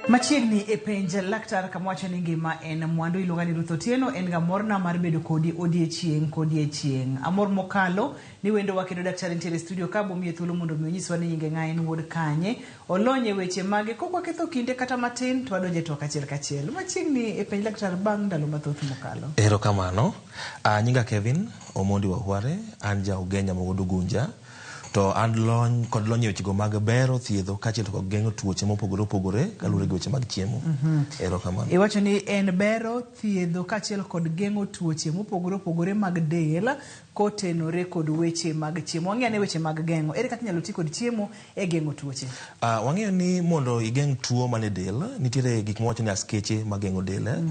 Machiegni e penj laktar kamwacho ni ngima en mwandu iluonga ni Ruth Otieno en ga morna mar bedo kodi odiechieng'. Amor mokalo ni wendo wa kendo daktari ntiere studio ka bomiye thuolo mondo mi onyiswa ni nyinge ng'a en wuod kanye olonye weche mage kokwa ketho kinde kata matin to adonje to kachiel. Machiegni e penj laktar bang' ndalo mathoth mokalo. Erokamano. Nyinga Kevin Omondi Wahware, an ja Ugenya Mogodo Gunja. To an lony kod lony weche go mag bero thiedho kachiel kod geng'o tuoche mopogore opogore kaluwore gi weche mag chiemo. Erokamano. Iwacho ni en bero thiedho kachiel kod geng'o tuoche mopogore opogore mag del kotenore kod weche mag chiemo. Wang'eyo ni weche mag geng'o ere kaka inyalo ti kod chiemo e geng'o tuoche? Wang'eyo ni mondo igeng' tuo mane del nitiere gik mwacho ni askeche mageng'o del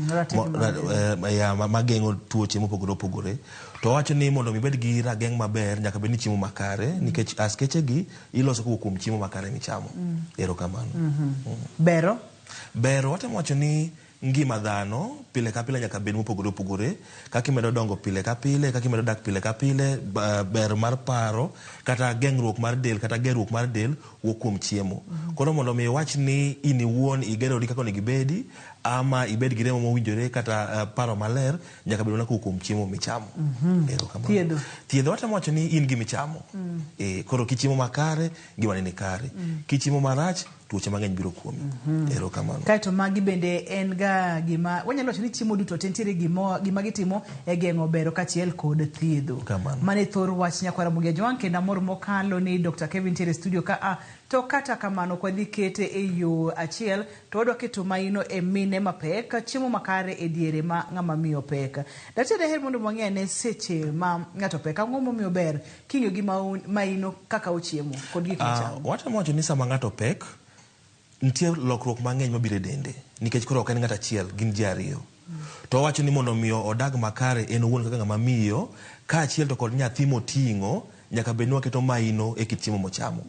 mageng'o tuoche mopogore opogore. To wacho ni mondo mibed gi rageng' maber nyaka bed ni chiemo makare nikech askeche gi iloso kuom chiemo makare michamo. Erokamano. Bero watemo wacho ni ngima dhano pile ka pile nyaka bed mopogore opogore kaka imedo dongo pile ka pile, kaka imedo dak pile ka pile, ber mar paro kata geng'ruok mar del kata gerruok mar del wuok kuom chiemo. Koro mondo mi wach ni in iwuon igerori kaka onego ibedi ama ibed gi remo mowinjore kata paro maler nyaka bed kuom chiemo michamo. Thiedho. Thiedho watemo wacho ni in gimi chamo. Koro kichiemo makare ngima ni kare. Kichiemo marach tuoche mang'eny biro kuomi. Erokamano. Kaito magi bende en ga gima wanyalo wacho ni chiemo duto nitiere gima gitimo e geng'o bero kachiel kod thiedho. Mane thor wach nyakwara Mugia Jwang' kendo amor mokalo ni Dr. Kevin ntiere studio ka to kata kamano kwa dhi kete e yo achiel to wadwa keto maino e mine mapek chiemo makare e diere ma ng'ama miyo pek. Daktari her mondo mwang'e ne seche ma ng'ato pek ang'o momiyo ber king'yo gi maino kaka ochiemo kod gik michamo. Watemo wacho ni sama ng'ato pek nitie lokruok mang'eny mabiro e dende nikech koro ok en ng'ato achiel gin ji ariyo. To wacho ni mondo miyo odag makare en owuon kaka ng'ama miyo kaachiel to kod nyathi moting'o nyaka bed ni waketo maino e kit chiemo mochamo.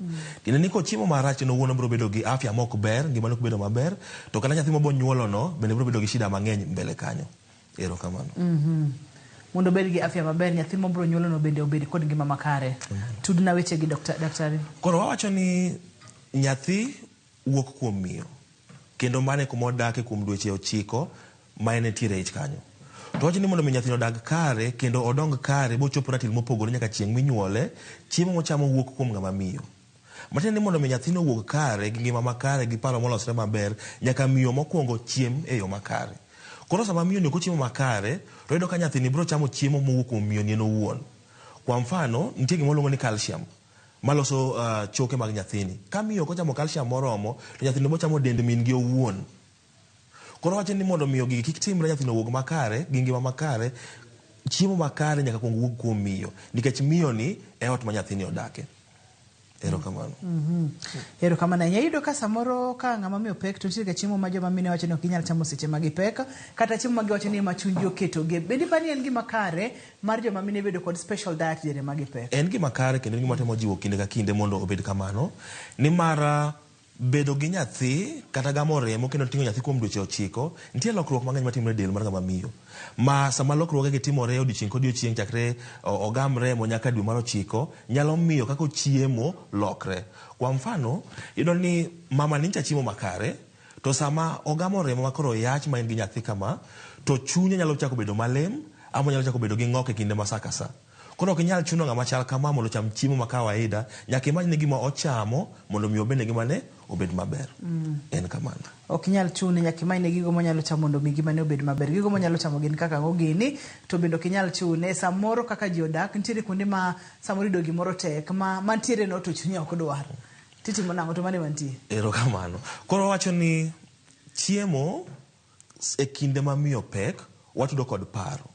Tiende ni kochiemo marach en owuon biro bedo gi afya mok ber, ngima ok bedo maber, to kata nyathi mabiro nyuolo no bende biro bedo gi shida mang'eny mbele kanyo. Erokamano. Mondo bed gi afya maber nyathi mabiro nyuolo no bende obed kod ngima makare. Tudna weche gi daktari. Koro wawacho ni nyathi wuok kuom miyo kendo mane kuma odake kuom dweche 9 ma en tiere ich kanyo. To wacho ni mondo mi nyathino dag kare kendo odong kare bochopo ratil mopogore nyaka chieng' minyuole, chiemo mochamo wuok kuom ng'ama miyo. Matiende ni mondo mi nyathino wuog kare gi ngima makare gi paro molosre maber nyaka miyo mokwongo chiem e yo makare. Koro sama miyo ni ok ochiemo makare to yudo ka nyathini biro chamo chiemo mowuok kuom miyo ni en owuon. Kwa mfano nitie gima luongo ni calcium maloso choke mag nyathini. Ka miyo ok ochamo calcium moromo to nyathino bo chamo dend min gi owuon. Koro wacho ni mondo miyo gigi kik timre nyathino wuog makare gi ngima makare, chiemo makare nyaka kuong wuog kuom miyo nikech miyo ni e ot ma nyathini odake. Erokamano. Erokamano. Nyayudo ka samoro ka ng'ama miyo pek to nitiere chiemo ma joma mine wacho ni ok inyal chamo seche magi pek kata chiemo magi wacho ni ma chunji oketo ge. Bende pani en gima kare mar joma mine bedo kod special diet diere magi pek? En gima kare kendo gima temo jiwo kinde ka kinde mondo obed kamano. Ni mara bedo gi nyathi kata gamo remo kendo ting'o nyathi kuom dweche 9 nitie lokruok mang'eny matimore e del mar ng'ama miyo. Ma sama lokruoge gi timore odiechieng' kod odiechieng' chakre ogam remo nyaka dwe mar 9 nyalo miyo kaka chiemo lokre. Kwa mfano iyudo ni mama ni chiemo makare to sama ogamo remo makoro yach ma en gi nyathi kama to chunye nyalo chako bedo malem ama nyalo chako bedo gi ng'ok e kinde ma sa ka sa. Koro ok inyal chuno ng'ama chal kama mondo cham chiemo ma kawaida, nyaka imanyne gima ochamo mondo mi obed ngima ne obed maber. En kamano. Ok inyal chune nyaka imanyne gigo monyalo chamo mondo mi ngima ne obed maber. Gigo monyalo chamo gin kaka gini to bende ok inyal chune samoro kaka ji odak nitiere kuonde ma samoro ido gimoro tek ma mantiere no to chunya ok dwar. Titimo nang'o to mane mantie? Erokamano. Koro wacho ni chiemo e kinde ma miyo pek watudo kod paro.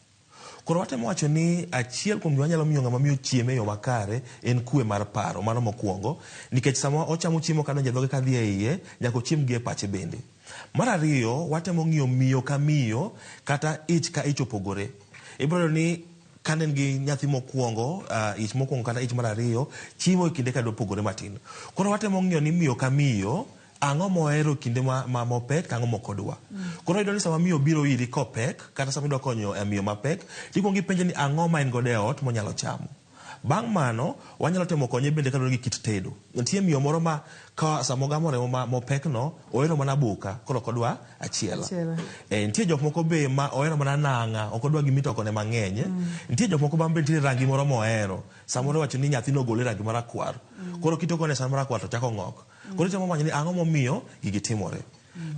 Koro watemo wacho ni achiel kuom gima nyalo miyo ng'ama miyo chiemo e yo makare en kwe mar paro, mano mokwongo, nikech sama ochamo chiemo ka donjo e dhoge ka dhi e iye nyaka ochiem gi e pache bende. Mar ariyo watemo ng'iyo miyo ka miyo kata ich ka ich opogore. Ibiro ni kanen gi nyathi mokwongo, ich mokwongo kata ich mar ariyo, chiemo e kinde ka opogore matin. Koro watemo ng'iyo ni miyo ka miyo ang'o mohero kinde ma mopek ang'o mokodwa. Koro iyudo ni sama miyo biro iri kopek kata sama idwa konyo miyo mapek, ikuongo ipenje ni ang'o ma en godo e ot monyalo chamo. Bang' mano wanyalo temo konye bende kaluwore gi kit tedo. Nitie miyo moro ma ka samo gamo remo mopek no ohero mana buka koro kodwa achiela. Nitie jok moko be ma ohero mana nang'a ok odwa gimito kone mang'eny. Nitie jok moko bang' be nitie rangi moro mohero. Samoro wacho ni nyathino ogole rangi marakwar. Koro kitoko ne san marakwar to chako ng'ok. Koro itemo manyo ni ang'o momiyo gigi timore.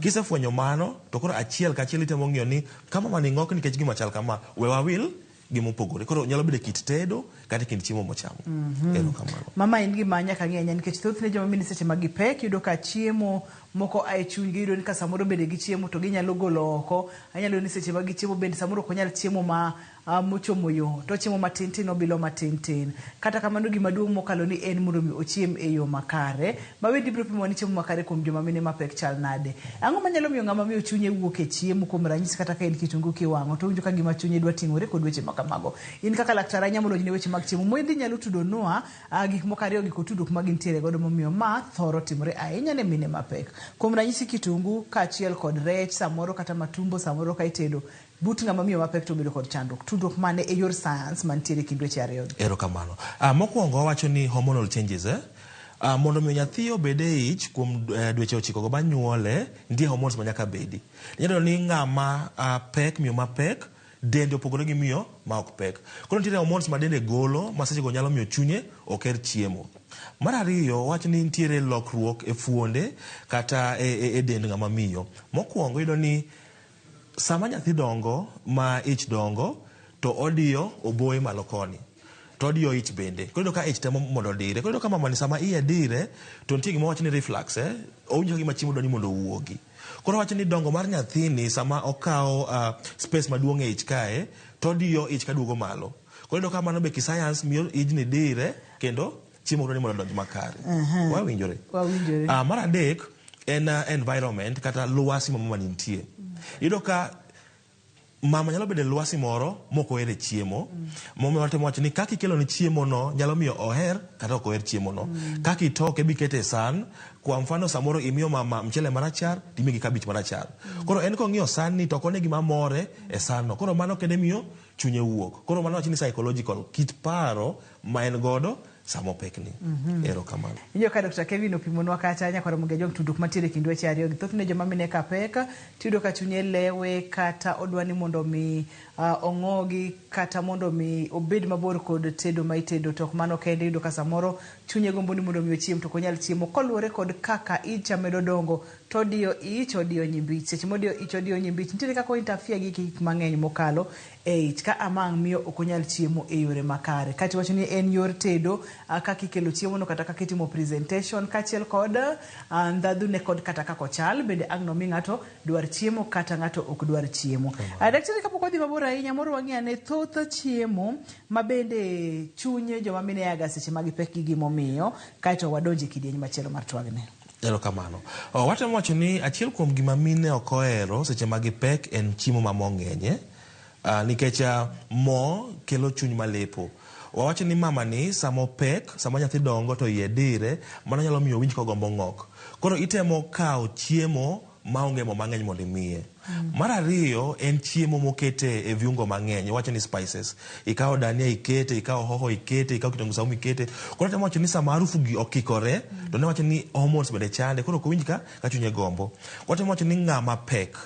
Kisefwenyo mano to koro achiel kachiel itemo ng'iyo ni kama mani ng'ok nikech gima chal kama we wawil gimopogore. Koro nyalo bedo kit tedo kata kind chiemo mochamo. Mama en gima nyaka ng'enya nikech thothne joma mine seche ma gipek yudo ka chiemo moko ae chunygi yudo ni ka samoro bende gi chiemo to ginyalo golo oko. Anyalo ni seche ma gichiemo bende samoro ok onyal chiemo ma mochomo yo to chiemo matin tin obilo matin tin. Kata kamano gima duong' mokalo ni en mondo mi ochiem e yo makare. Ma wedi biro pimo ni chiemo makare kuom joma mine mapek chal nade. Ang'o manyalo miyo ng'ama miyo chunye wuok e chiemo kuom ranyisi kata ka en kitungu kiwang'o to winjo ka gima chunye dwa ting'ore kod weche makamago. In kaka laktar anyalo lony ne weche mag chiemo mwedi nyalo tudonwa gik moko ariyo gik tudruok ma gintiere godo momiyo ma thoro timore ahinya ne mine mapek. Kuom ranyisi kitungu kaachiel kod rech samoro kata matumbo samoro ka itedo but ng'ama miyo mapek to bedo kod chandruok. Tudruok mane e yor science mantiere kind weche ariyo. Erokamano. Mokwongo wacho ni hormonal changes mondo miyo nyathi obed e ich kuom dweche 9 go bang' nyuole nitie hormones ma nyaka bedi. Nyalo ni ng'ama pek miyo mapek dende opogore gi miyo ma ok pek. Koro nitie hormones ma dende golo ma seche go nyalo miyo chunye oker chiemo. Mar ariyo wach ni nitiere lokruok e fuonde kata e dend ng'ama miyo. Mokwongo iyudo ni sama nyathi dongo ma ich dongo to odiyo oboye malo koni. To odiyo ich bende. Koro iyudo ka ich temo mondo dire. Koro iyudo ka mamani sama iye dire to nitie gima wacho ni reflux owinjo gima chiemo dwani mondo owuogi. Koro wacho ni dongo mar nyathini sama okawo space maduong' e ich kae to odiyo ich kaduogo malo. Koro iyudo ka mano be kisayans miyo ijni dire kendo chiemo dwani mondo donj makare. Wawinjore. Mar adek en environment kata lwasi mama nitie. Iyudo ka mama nyalo bedo lwasi moro moko ere chiemo. Momiyo watemo wacho ni kaka ikelo ni chiemo no nyalo miyo oher kata ok oher chiemo no. Kaka itoke bikete san, kwa mfano samoro imiyo mama mchele marachar, timiyo gi kabich marachar. Koro en kong'iyo san ni to kone gima more e san no. Koro mano kende miyo chunye wuok. Koro mano wacho ni psychological kit paro ma en godo samo pekni. Erokamano. Inyo ka Dr. Kevin opimonwa kacha nyakwara mugejong tudruok mantiere kind weche ariyo gi thothne joma mine ka pek tiyudo ka chunye lewe kata odwani mondo mi ong'ogi kata mondo mi obed mabor kod tedo ma itedo to ok mano kende yudo ka samoro chunye gombo ni mondo mi ochiem to konyal chiemo koluwore kod kaka icha medo dongo to odiyo ich odiyo nyimbich. Seche modiyo ich odiyo nyimbich nitiere kaka interfere gi gik mang'eny mokalo e ich ka amang' miyo ok onyal chiemo e yore makare. Kati wacho ni en yor tedo kaka ikelo chiemo no kata kaka itimo presentation kaachiel kod ndhadhu ne kod kata kako chal bende ang' no mi ng'ato dwar chiemo kata ng'ato ok dwar chiemo. Daktari kapok odhi mabor ahinya moro wang'iya ne thoth chiemo ma bende chunye joma mine yaga seche ma gipek gi gimomiyo kaeto wadonje kidieny machielo mar twagne. Erokamano. Watemo wacho ni achiel kuom gima mine ok ohero seche ma gipek en chiemo ma mo ng'enye. Nikech mo kelo chuny malepo. Wawacho ni mama ni samo pek, sama nyathi dongo to iye dire, mano nyalo miyo winj kogombo ng'ok. Koro itemo kawo chiemo maonge mo mang'eny mondo imiye. Mar ariyo en chiemo mokete e viungo mang'eny, wacho ni spices. Ikawo dania ikete, ikawo hoho ikete, ikawo kitungu saumu ikete. Koro temo wacho ni sama harufu gi okikore, to ne wacho ni hormones bende chande, koro kowinj ka chunye gombo. Koro temo wacho ni ng'ama pek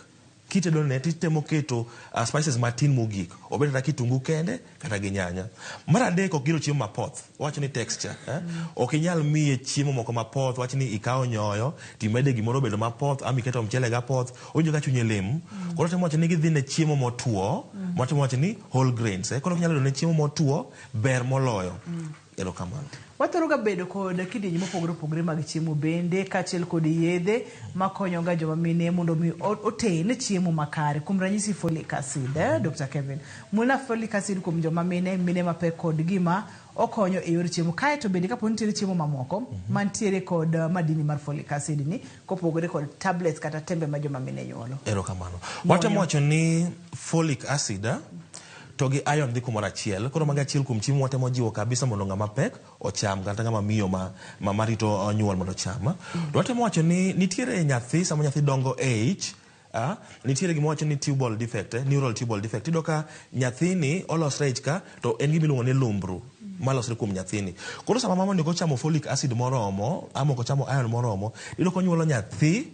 kitedo ne titemo keto spices matin mogik obed kata kitungu kende kata gi nyanya. Mar adek ok giro chiemo mapoth, wacho ni texture ok inyal miye chiemo moko mapoth, wacho ni ikawo nyoyo timede gimoro bedo mapoth ama iketo mchele gapoth owinjo ka chunye lem. Koro temo wacho ni gidhi ne chiemo motuo, watemo wacho ni whole grains koro nyalo ne chiemo motuo ber moloyo. Erokamano. Wathoroga bedo kod kidienje mopogore opogore mag chiemo bende kaachiel kod yedhe makonyo ga joma mine mondo mi oten chiemo makare. Kuom ranyisi folic acid, Dr. Kevin. Muna folic acid kuom joma mine mapek kod gima okonyo e yor chiemo. Kaeto bende kapo nitiere chiemo mamoko mantiere kod madini mar folic acid ni kopogore kod tablets kata tembe ma joma mine nyuolo. Erokamano. Watemo wacho ni folic acid to gi iron dhi kumoro achiel. Koro maga achiel kuom chiemo watemo jiwo kabisa mondo ng'ama pek ocham kata ng'ama miyo ma marito nyuol mondo cham. To watemo wacho ni nitiere nyathi sama nyathi dongo age nitiere gima wacho ni tubal defect, neural tubal defect. Iyudo ka nyathini olosre ich ka to en gima iluongo ni lumbru. malosre kuom nyathini. Koro sama mama ni kochamo folic acid moromo ama kochamo iron moromo, iyudo konyuolo nyathi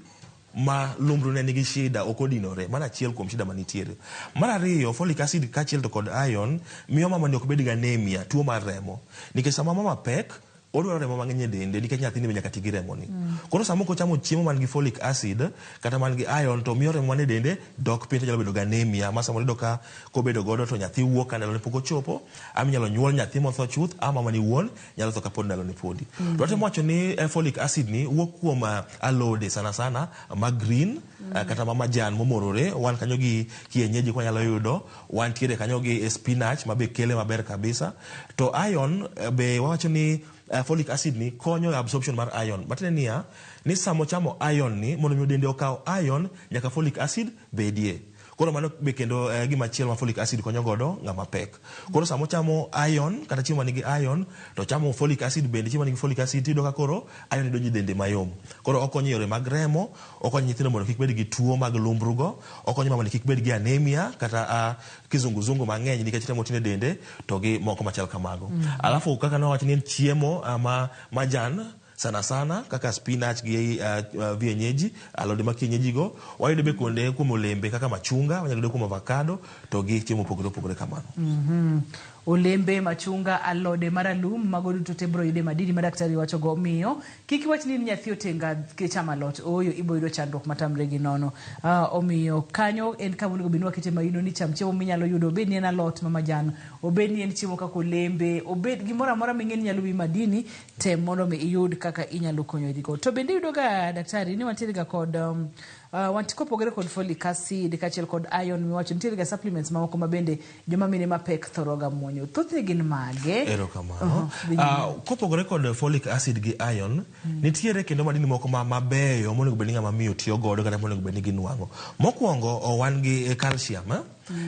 ma lumbru ne nigi shida ok odinore. Mana achiel kuom shida manitiere. Mar ariyo, folic acid kachiel to kod iron miyo mama ni ok bed ga anemia, tuo mar remo. Nikech sama mama pek, odwaro remo mang'eny e dende nikech nyathini be nyaka ti gi remo ni. Koro sama kochamo chiemo man gi folic acid kata man gi iron to miyo remo man e dende dok piny, to nyalo bedo ga anemia. Ma samoro iyudo ka kobedo godo to nyathi wuok ka ndalo ne pok ochopo, ama nyalo nyuol nyathi motho chuth, ama mama ni wuon nyalo tho ka pod ndalo ne podi. To atemo wacho ni folic acid ni wuok kuom alode sana sana ma green kata ma majan momorore. Wan kanyo gi kienyeji kwa nyalo yudo, wan tiere kanyo gi spinach ma be kele maber kabisa. To iron be wacho ni folic acid ni konyo absorption mar iron. Batene niya, ni samo chamo iron ni mondo mi dende okaw iron nyaka folic acid bedie. Koro mano be kendo gima chielo ma folic acid konyo godo ng'ama pek. Koro samo chamo iron kata chiemo manigi iron to chamo folic acid bende, chiemo manigi folic acid tido ka koro iron donjo dende mayom. Koro okonyo yore mag remo, okonyo nyithindo mondo kik bed gi tuo mag lumbrugo, okonyo mama ni kik bed gi anemia kata kizunguzungu mang'eny nikech remo tin e dende to gi moko machal kamago. Alafu kaka nowacho ni chiemo ma majan sana sana kaka spinach gi vienyeji, alode ma kienyeji go wayudo be kuonde kuom olembe kaka machunga, wanyalo yudo kuom avocado to gi chiemo pogore kamano. Olembe, machunga, alode maralum mago duto te bro yude madini ma daktari wacho go. Miyo kik iwach ni nyathi otenga kichamo alot, oyo ibo yudo chandruok matamre gi nono. Omiyo kanyo en kama onego binwa kete maino ni cham chiemo minyalo yudo, obed ni en alot ma majan, obed ni en chiemo kaka olembe, obed gimoro amora ming'eni nyalo bi madini, tem mondo mi iyud kaka inyalo konyo digo. To bende yudo ga daktari ni wantiere ga kod wantiko pogore kod folic acid kachiel kod iron, miwacho nitiere ga supplements mamoko ma bende joma mine mapek thoroga muonyo. Thothne gin mage? Erokamano. Kopogore kod folic acid gi iron, nitiere kendo madini moko mabeyo monego bed ni ng'ama miyo tiyo godo kata monego bed ni ginwang'o. Mokwongo wan gi calcium.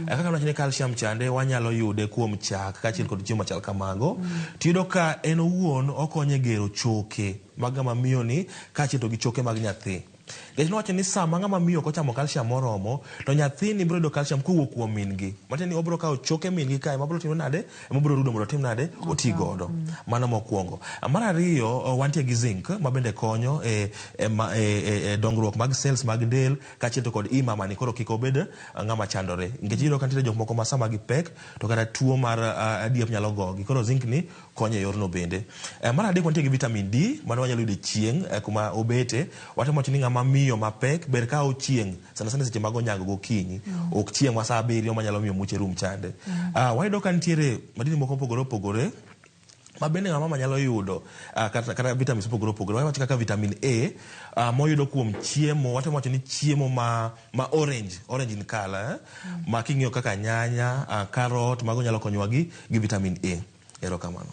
Kaka wacho ni calcium chande wanyalo yude kuom chak kachiel kod chiemo machal kamago. Tiyudo ka en owuon okonyo e gero choke mag ng'ama miyo ni kachiel to gi choke mag nyathi. Gech nowacho ni sama ng'ama miyo kochamo calcium moromo to nyathini biro yudo calcium kowuok kuom min gi. Matiende ni obiro kawo choke min gi kae mabiro timo nade, mabiro rudo mondo tim nade, oti godo. Mano mokwongo. Mar ariyo wantie gi zinc ma bende konyo e dongruok mag cells mag del kachiel to kod mama ni koro kik obed ng'ama chandore. Nikech iyudo ka nitie jok moko ma sama gi pek to kata tuo mar diep nyalo gogi. Koro zinc ni konyo e yorno bende. Mar adek wantie gi vitamin D, mano wanyalo yudo chieng' kuma obete. Watemo wacho ni ng'ama miyo mapek ber ka ochieng' sana sana seche mag onyango gokinyi, ok chieng' ma saa 7 manyalo miyo muche rum chande. Wayudo ka nitiere madini moko opogore ma bende ng'ama nyalo yudo kata vitamins opogore. Wawacho kaka vitamin A moyudo kuom chiemo, watemo wacho ni chiemo ma orange in color, ma king'iyo kaka nyanya, carrot, mago nyalo konyowa gi vitamin A. Erokamano.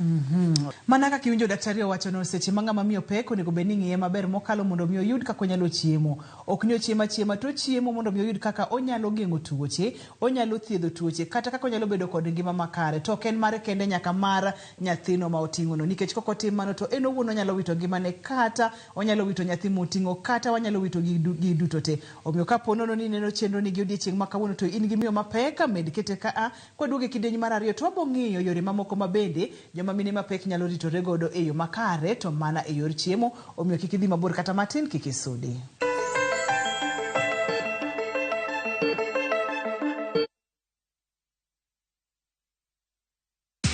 Mana kaka iwinjo daktari owacho no, seche ma ng'ama miyo pek onego bed ni ng'iye maber mokalo mondo miyo yud kaka onyalo chiemo. Ok ni ochiemo to chiemo mondo miyo yud kaka onyalo geng'o tuoche, onyalo thiedho tuoche, kata kaka onyalo bedo kod ngima makare. To ok en mare kende, nyaka mar nyathino ma oting'o no. Nikech koko tim mano to en owuon onyalo wito ngimane, kata onyalo wito nyathi moting'o, kata wanyalo wito gi duto te. Omiyo ka ponono ni neno chenro ni gi odiechieng' ma kawuono to in gi miyo mapek, med kete ka kwaduoge kidenyi mar ariyo to wabo ng'iyo yore mamoko mabende joma mine mapek nyalo ritore godo e yo makare, to mana e yor chiemo. Omiyo kik idhi mabor kata matin, kik isudi.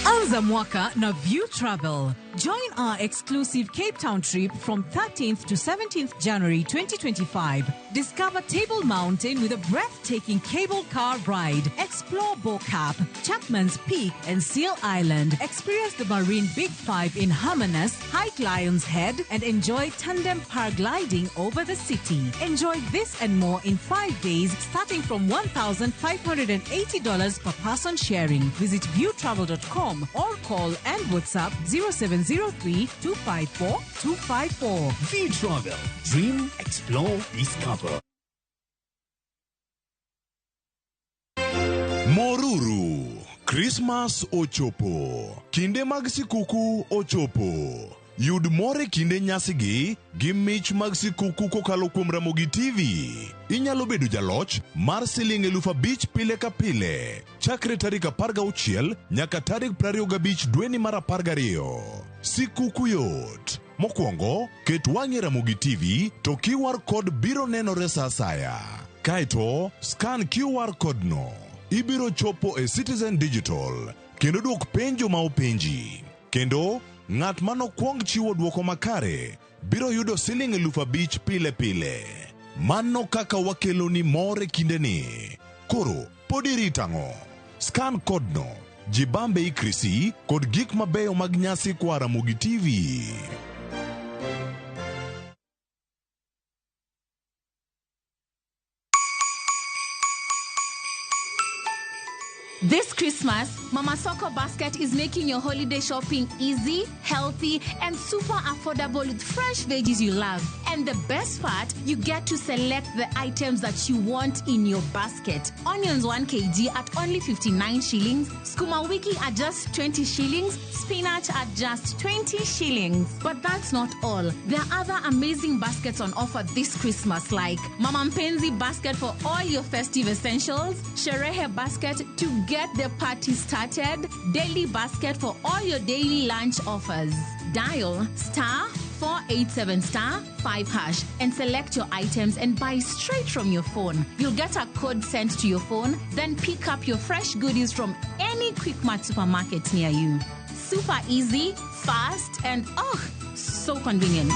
Anza mwaka na View Travel. Join our exclusive Cape Town trip from 13th to 17th January 2025. Discover Table Mountain with a breathtaking cable car ride. Explore Bo Cap, Chapman's Peak, and Seal Island. Experience the Marine Big Five in Hermanus, hike Lion's Head, and enjoy tandem paragliding over the city. Enjoy this and more in 5 days, starting from $1,580 per person sharing. Visit viewtravel.com or call and WhatsApp 0703-254-254. View Travel. Dream, explore, discover. Moruru. Christmas ochopo. Kinde mag sikuku ochopo. Yud more kinde nyasigi gi mich mag sikuku kokalo kuom Ramogi TV. Inyalo bedo jaloch mar siling 5,000 pile ka pile. Chakre tarik 16 nyaka tarik 25 dweni mar 12. Sikuku yot. Mokwongo, ket wang'i Ramogi TV to QR code biro nenore sa asaya. Kaito, scan QR code no. Ibiro chopo e Citizen Digital. Kendo duok penjo ma openji. Kendo, ng'at mano kwong chiwo duoko makare biro yudo siling 5,000 pile pile. Mano kaka wakelo ni more kinde ni. Koro, podi ritang'o. Scan code no. Jibambe ikrisi kod gik mabeyo mag nyasi kwa Ramogi TV. This Christmas, Mama Soko Basket is making your holiday shopping easy, healthy, and super affordable with fresh veggies you love. And the best part, you get to select the items that you want in your basket. Onions 1 kg at only 59 shillings, Skuma Wiki at just 20 shillings, spinach at just 20 shillings. But that's not all. There are other amazing baskets on offer this Christmas, like Mama Mpenzi basket for all your festive essentials, Sherehe basket to get the party started, daily basket for all your daily lunch offers. Dial *487*5# and select your items and buy straight from your phone. You'll get a code sent to your phone, then pick up your fresh goodies from any Quickmart supermarket near you. Super easy, fast, and so convenient.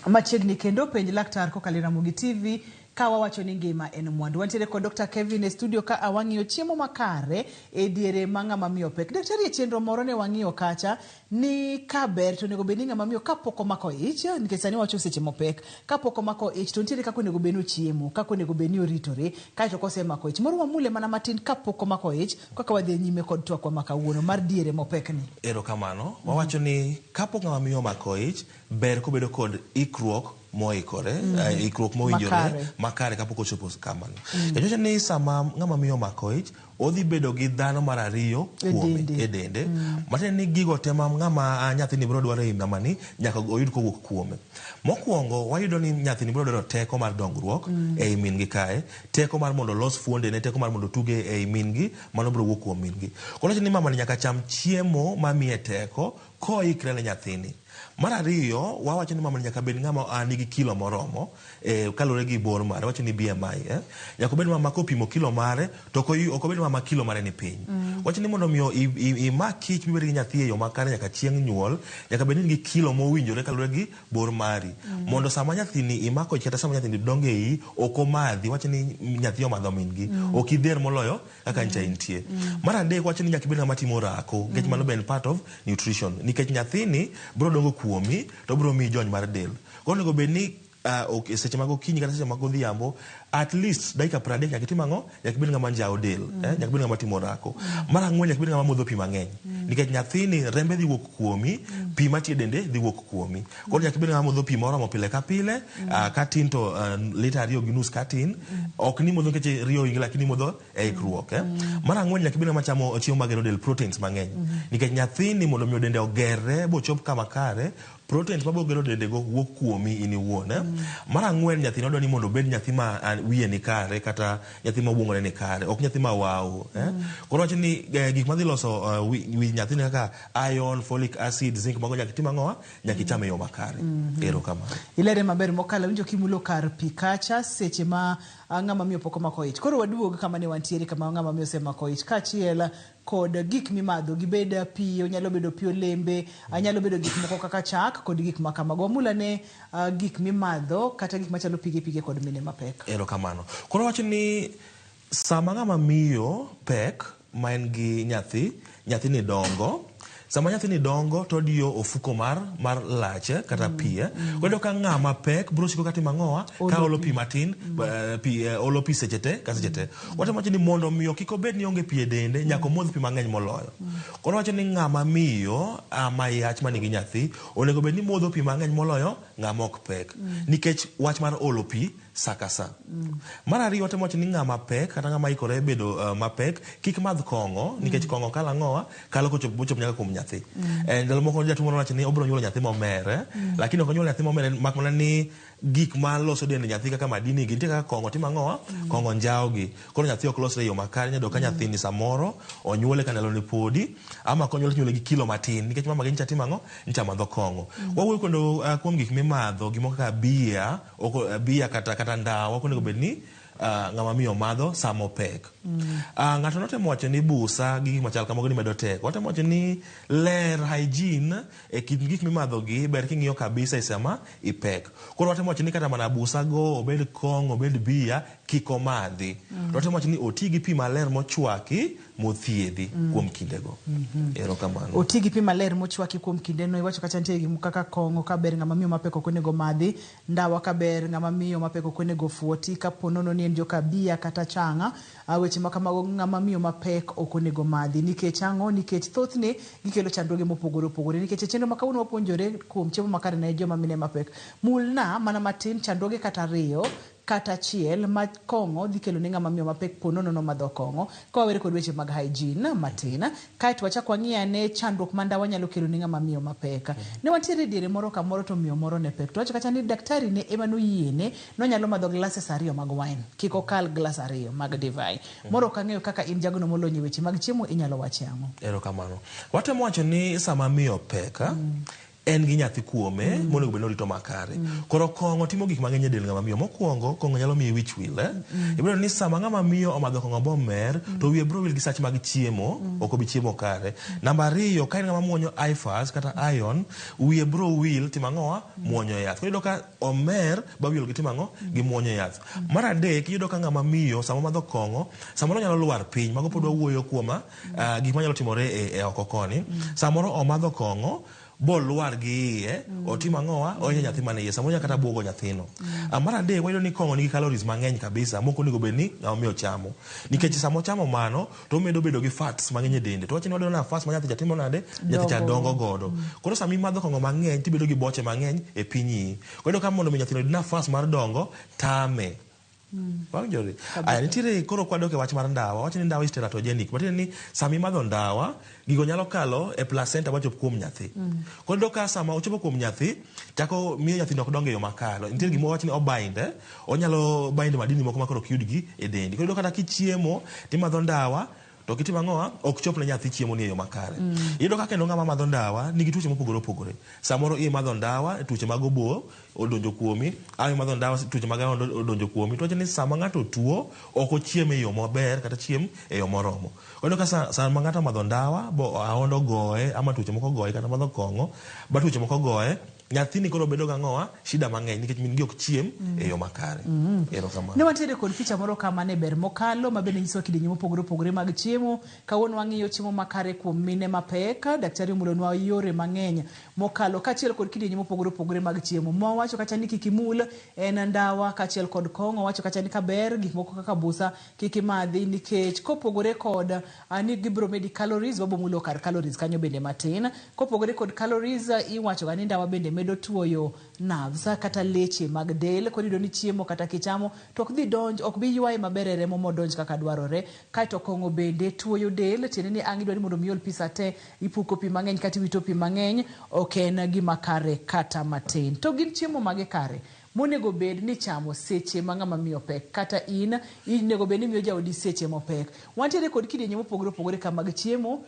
Machiegni kendo penj laktar kokalo Ramogi TV ka wawacho ni ngima en mwandu. Wantiere kod Dr. Kevin e studio ka awang'iyo chiemo makare e diere ma ng'ama miyo pek. Daktari, e chenro moro ne wang'iyo kacha ni kaber to nego bed ni ng'ama miyo kapok omako ich, nikech sani wacho seche mopek, kapok omako ich to nitiere kako nego bed ni ochiemo, kako nego bed ni oritore, kaito kosemako ich. Moro wamule mana matin kapok omako ich, kaka wadhi nyime kod twak ma kawuono mar diere mopek ni. Erokamano, wawacho ni kapok ng'ama miyo omako ich, ber kobedo kod ikruok moikore, ikruok mowinjore makare kapok ochopo kamano. Jachocha ni sama ng'ama miyo omako ich, odhi bedo gi dhano mar ariyo kuome e dende. Matiende ni gigo te ma ng'ama nyathini biro dwaro e mamani nyaka oyud kowuok kuome. Mokwongo, wayudo ni nyathini biro dwaro teko mar dongruok e min gi kae, teko mar mondo los fuonde ne, teko mar mondo tuge e min gi, mano biro wuok kuom min gi. Koro ni mamani nyaka cham chiemo mamiye teko koikre ne nyathini. Mar ariyo, wawacho ni mamani nyaka bed ng'ama nigi kilo moromo, kalore gi bor mare, wacho ni BMI. Nyaka bed mama kopimo kilo mare, to ok bed mama kilo mare ni piny. Wacho ni mondo miyo imak kich mibed gi nyathi e yo makare nyaka chieng' nyuol, nyaka bed ni gi kilo mowinjore kalore gi bor mari. Mondo sama nyathini imako ich kata sama nyathini donge iyi, ok omadhi, wacho ni nyathi omadho min gi, ok idher moloyo kaka ncha intie. Mar adek, wacho ni nyaka bed ng'ama timo orako, nikech mano ben part of nutrition. Nikech nyathini biro dongo kuomi to biro mi jony mar del. Koro nego bed ni seche mag okinyi kata seche mag odhiambo, at least dakika 30 nyaka tim ang'o, nyaka bed ng'ama njao del, nyaka bed ng'ama timo orako. Mar ang'wen, nyaka bed ng'ama modho pi mang'eny, nikech nyathini rembe dhi wuok kuomi, pi matie dende dhi wuok kuomi. Koro nyaka bed ng'ama modho pi moromo pile ka pile, katin to lita 2.5 katin, ok ni modho nikech riyo ingi, lakini modho e ikruok. Mar ang'wen, nyaka bed ng'ama chamo chiemo magero del, proteins mang'eny, nikech nyathini mondo miyo dende ogere bochop kama kare, proteins mabo gero dende go wuok kuomi in iwuon. Mar ang'wen, nyathini odwa ni mondo bed nyathi ma wiye ni kare, kata nyathi ma obwongore ni kare, ok nyathi ma wao. Koro wacho ni gik madhi loso wi nyathini kaka iron, folic acid, zinc, mago nyaka tim ang'owa, nyaka icham e yo makare. Erokamano. Ilere maber mokalo, winjo kimulo kar pi kacha seche ma ng'ama miyo pok omako ich. Koro waduog kama ne wantiere, kama ng'ama miyo osemako ich, kachiel kod gik mimadho, gibed pi, onyalo bedo pi olembe, anyalo bedo gik moko kaka chak kod gik makamago. Mula ne gik mimadho kata gik machalo pige kod mine mapek. Erokamano. Koro wacho ni sama ng'ama miyo pek ma en gi nyathini dongo, sama nyathini dongo to odiyo ofuko mar lache kata pie. Kendo ka ng'ama pek bro siko kati mang'owa ka olo pi matin, olo pi sechete ka sechete. Wacho ni mondo miyo kiko bed ni onge pi e dende, nyaka modh pi mang'eny moloyo. Koro wacho ni ng'ama miyo ama yach manigi nyathi onego bed ni modho pi mang'eny moloyo ng'ama ok pek. Nikech wach mar olo pi saka sa. Mar ariyo watemo wacho ni ng'ama pek kata ng'ama ikore bedo mapek kik madh kong'o nikech kong'o kalo ang'owa kalo kochopo nyaka kuom nyathi. Ndalo moko jatuo moro wacho ni obiro nyuolo nyathi momere, lakini ok onyuolo nyathi momere mak mana ni gik ma loso dend nyathi kaka madini gi nitie kaka kong'o timo ang'owa, kong'o njao gi. Koro nyathi ok losre e yo makare, nyado ka nyathi ni samoro onyuole ka ndalo ne podi ama konyuole gi kilo matin nikech mama gi ncha timo ang'o, ncha madho kong'o. Wawuoyo kendo kuom gik mimadho, gimoko kaka bia kata ndawa ok onego bed ni ng'ama miyo madho samo pek. Ng'ato notemo wacho ni busa gi gik machal kamago ni medo teko. Watemo wacho ni ler hygiene e kit gik mimadho gi ber king'iyo kabisa e sama ipek. Koro watemo wacho ni kata mana busa go, obed kong'o, obed bia, kik omadhi. Watemo wacho ni oti gi pi maler mochwaki mothiedhi kuom kindego. Erokamano. Oti gi pi maler mochwaki kuom kindeno. Iwacho kacha nitie gik kaka kong'o ka ber ng'ama miyo mapek ok onego madhi, ndawa ka ber ng'ama miyo mapek ok onego fuoti, ka ponono ni en joka bia kata chang'a, weche makamago ng'ama miyo mapek ok onego madhi nikech ang'o, nikech thothne gikelo chandruoge mopogore opogore. Nikech chenro ma kawuono wapuonjore kuom chiemo makare ne joma mine mapek, mulna mana matin chandruoge kata ariyo kata achiel ma kong'o dhi kelo ne ng'ama miyo mapek ponono no madho kong'o ka wawere kod weche mag hygiene matin. Kaeto wachak wang'i ane chandruok ma ndawa nyalo kelo ne ng'ama miyo mapek. Ne wantiere diere moro kamoro to miyo moro ne pek, to wacho kacha ni daktari ne ema noyiene nonyalo madho glasses 2 mag wine, kik okal glass 2 mag divai. Moro kang'eyo kaka in jagono molonyo weche mag chiemo inyalo wache ang'o? Erokamano. Watemo wacho ni sama miyo pek en gi nyathi kuome monego bed ni orito makare. Koro kong'o timo gik mang'eny e del ng'ama miyo. Mokwongo kong'o nyalo miyo wich wil. Ibiro ni sama ng'ama miyo omadho kong'o bomer to wiye biro wil gi sach mag chiemo, ok obi chiemo kare. Namba 2, ka en ng'ama muonyo ifas kata iron, wiye biro wil timo ang'owa, muonyo yath. Koro iyudo ka omer ba wil gi timo ang'o, gi muonyo yath. Mar adek iyudo ka ng'ama miyo sama madho kong'o samoro nyalo lwar piny, mago pod wawuoyo kuom gik manyalo timore e oko koni. Samoro omadho kong'o boluar gi iye, otimo ang'owa, ohinyo nyathi mane iye, samoro kata buogo nyathino. Mar adek wayudo ni kong'o nigi calories mang'eny kabisa, moko onego bed ni ng'ama miyo chamo. Nikech sama ochamo mano to omedo bedo gi fats mang'eny e dende. To wacho ni wadwaro na fats ma nyathi cha timo nade, nyathi cha dongo godo. Koro sama imadho kong'o mang'eny tibedo gi boche mang'eny e pinyi. Wayudo ka mondo mi nyathino yud nafas mar dongo tame. Wangjore. Aya nitiere koro kwadok e wach mar ndawa. Wacho ni ndawa is teratogenic. Matiende ni sama imadho ndawa gigo nyalo kalo e placenta machop kuom nyathi. Koro iyudo ka sama ochopo kuom nyathi chako miyo nyathino ok dongo e yo makare. Nitiere gima wacho ni obinde, onyalo binde madini moko makoro ok yudgi e dendi. Koro iyudo kata kichiemo timadho ndawa to kitimo ang'owa ok chop ne nyathi chiemo ni e yo makare. Iyudo ka kendo ng'ama madho ndawa nigi tuoche mopogore opogore. Samoro imadho ndawa tuoche mag obo odonjo kuomi, imadho ndawa tuoche mag odonjo kuomi. To wacho ni sama ng'ato tuo ok ochiem e yo maber kata chiem e yo moromo. Iyudo ka sama ng'ato madho ndawa bo ahondo goye ama tuoche moko goye kata madho kong'o ba tuoche moko goye, nyathini koro bedo gang'owa shida mang'eny nikech min gi ok chiem e yo makare. Erokamano. Ne wantiere kod picha moro kama ne ber mokalo ma bende nyiso kidienje mopogore opogore mag chiemo. Kawuono wang'iyo chiemo makare kuom mine mapek, daktari omulonwa yore mang'eny mokalo kachiel kod kidienje mopogore opogore mag chiemo. Wacho kacha ni kik imul en ndawa kachiel kod kong'o, wacho kacha ni kaber gik moko kaka busa kik imadhi nikech kopogore kod ni gibro medi calories, wabo mulo kar calories kanyo bende matin. Kopogore kod calories iwacho ga ni ndawa bende medo tuoyo nerves kata leche mag del. Koro iyudo ni chiemo kata kichamo to ok dhi donj, ok bi ywaye maber e remo modonj kaka dwarore. Kaeto kong'o bende tuoyo del, tiende ni ang' idwani mondo miol pi sate, ipuko pi mang'eny kata iwito pi mang'eny, ok en gima kare kata matin. To gin chiemo mage kare monego bed ni chamo seche ma ng'ama miyo pek, kata in nego bed ni miyo jaodi seche mopek. Wantiere kod kidienje mopogore opogore ka mag chiemo,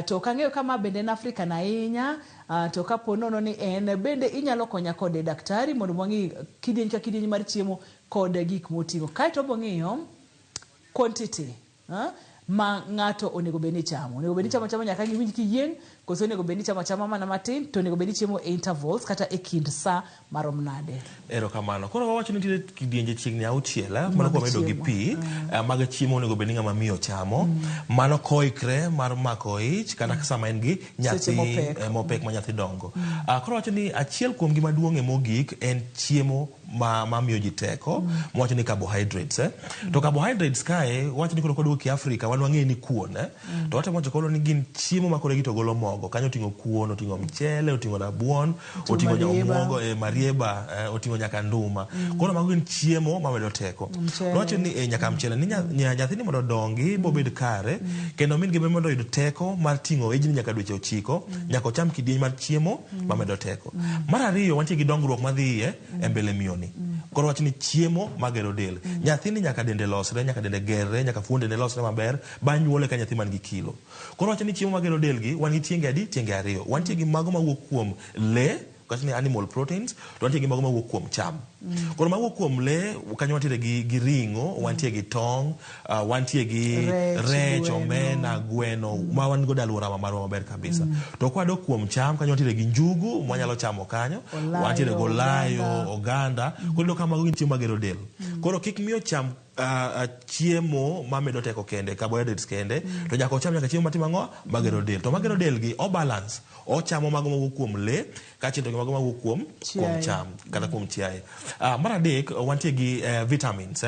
to kang'eyo kama bende en Afrika na ahinya, to kapo nono ni en bende inyalo konya kode daktari mondo wang'i kidienje ka kidienje mar chiemo kod gik moting'o. Kaeto bong'iyo quantity ma ng'ato onego bed ni chamo. Onego bed ni chamo nyaka giwinj kiyieng', koso onego bed ni chamo mana matin, to onego bed ni chiemo e intervals kata e kind sa marom nade. Erokamano. Koro wawacho ni nitiere kidienje chiegni 6 mano kwa medo gi pi mag chiemo onego bed ni ng'ama miyo chamo. Mano koikre mar mako ich kata sama en gi nyathi mopek ma nyathi dongo. Koro wacho ni achiel kuom gima duong' e mogik en chiemo ma miyo ji teko mwacho ni carbohydrates to carbohydrates kae wacho ni koro ki Afrika wan wang'e ni kuon to wate mwacho koro ni gin chiemo ma koro gito golo mogo kanyo oting'o kuon oting'o mchele oting'o rabuon oting'o muogo marieba oting'o nyaka nduma koro mago gin chiemo ma medo teko to wacho ni nyaka mchele ni nyathini mondo dongi bo bed kare kendo min gi mondo yud teko mar ting'o ejni nyaka dweche 9 nyaka ocham kidieny mar chiemo ma medo teko mar ariyo wantie gi dongruok madhiye e mbele miyoni koro wacho ni chiemo magero del nyathini nyaka dende losre nyaka dende gerre nyaka fuonde ne losre maber bang' nyuole ka nyathi man gi kilo koro wacho ni chiemo magero del gi wan gi tienge adi tienge ariyo wantie gi mago mawuok kuom le kasi ni animal proteins to wantie gi mago mawuok kuom cham koro mawuok kuom le kanyo wantie gi ringo wantie gi tong wantie gi rech omena gweno ma wan go dalwora marwa maber kabisa to kwado kuom cham kanyo wantie gi njugu mwanyalo chamo kanyo wantie gi olayo oganda koro kama gin chiemo magero del koro kik miyo cham chiemo ma medo teko kende carbohydrates kende to nyaka ocham nyaka chiemo matimo ang'o magero del to magero del gi o balance ochamo mago mawuok kuom le kaachiel to mago mawuok kuom cham kata kuom chiaye mar adek wantie gi vitamins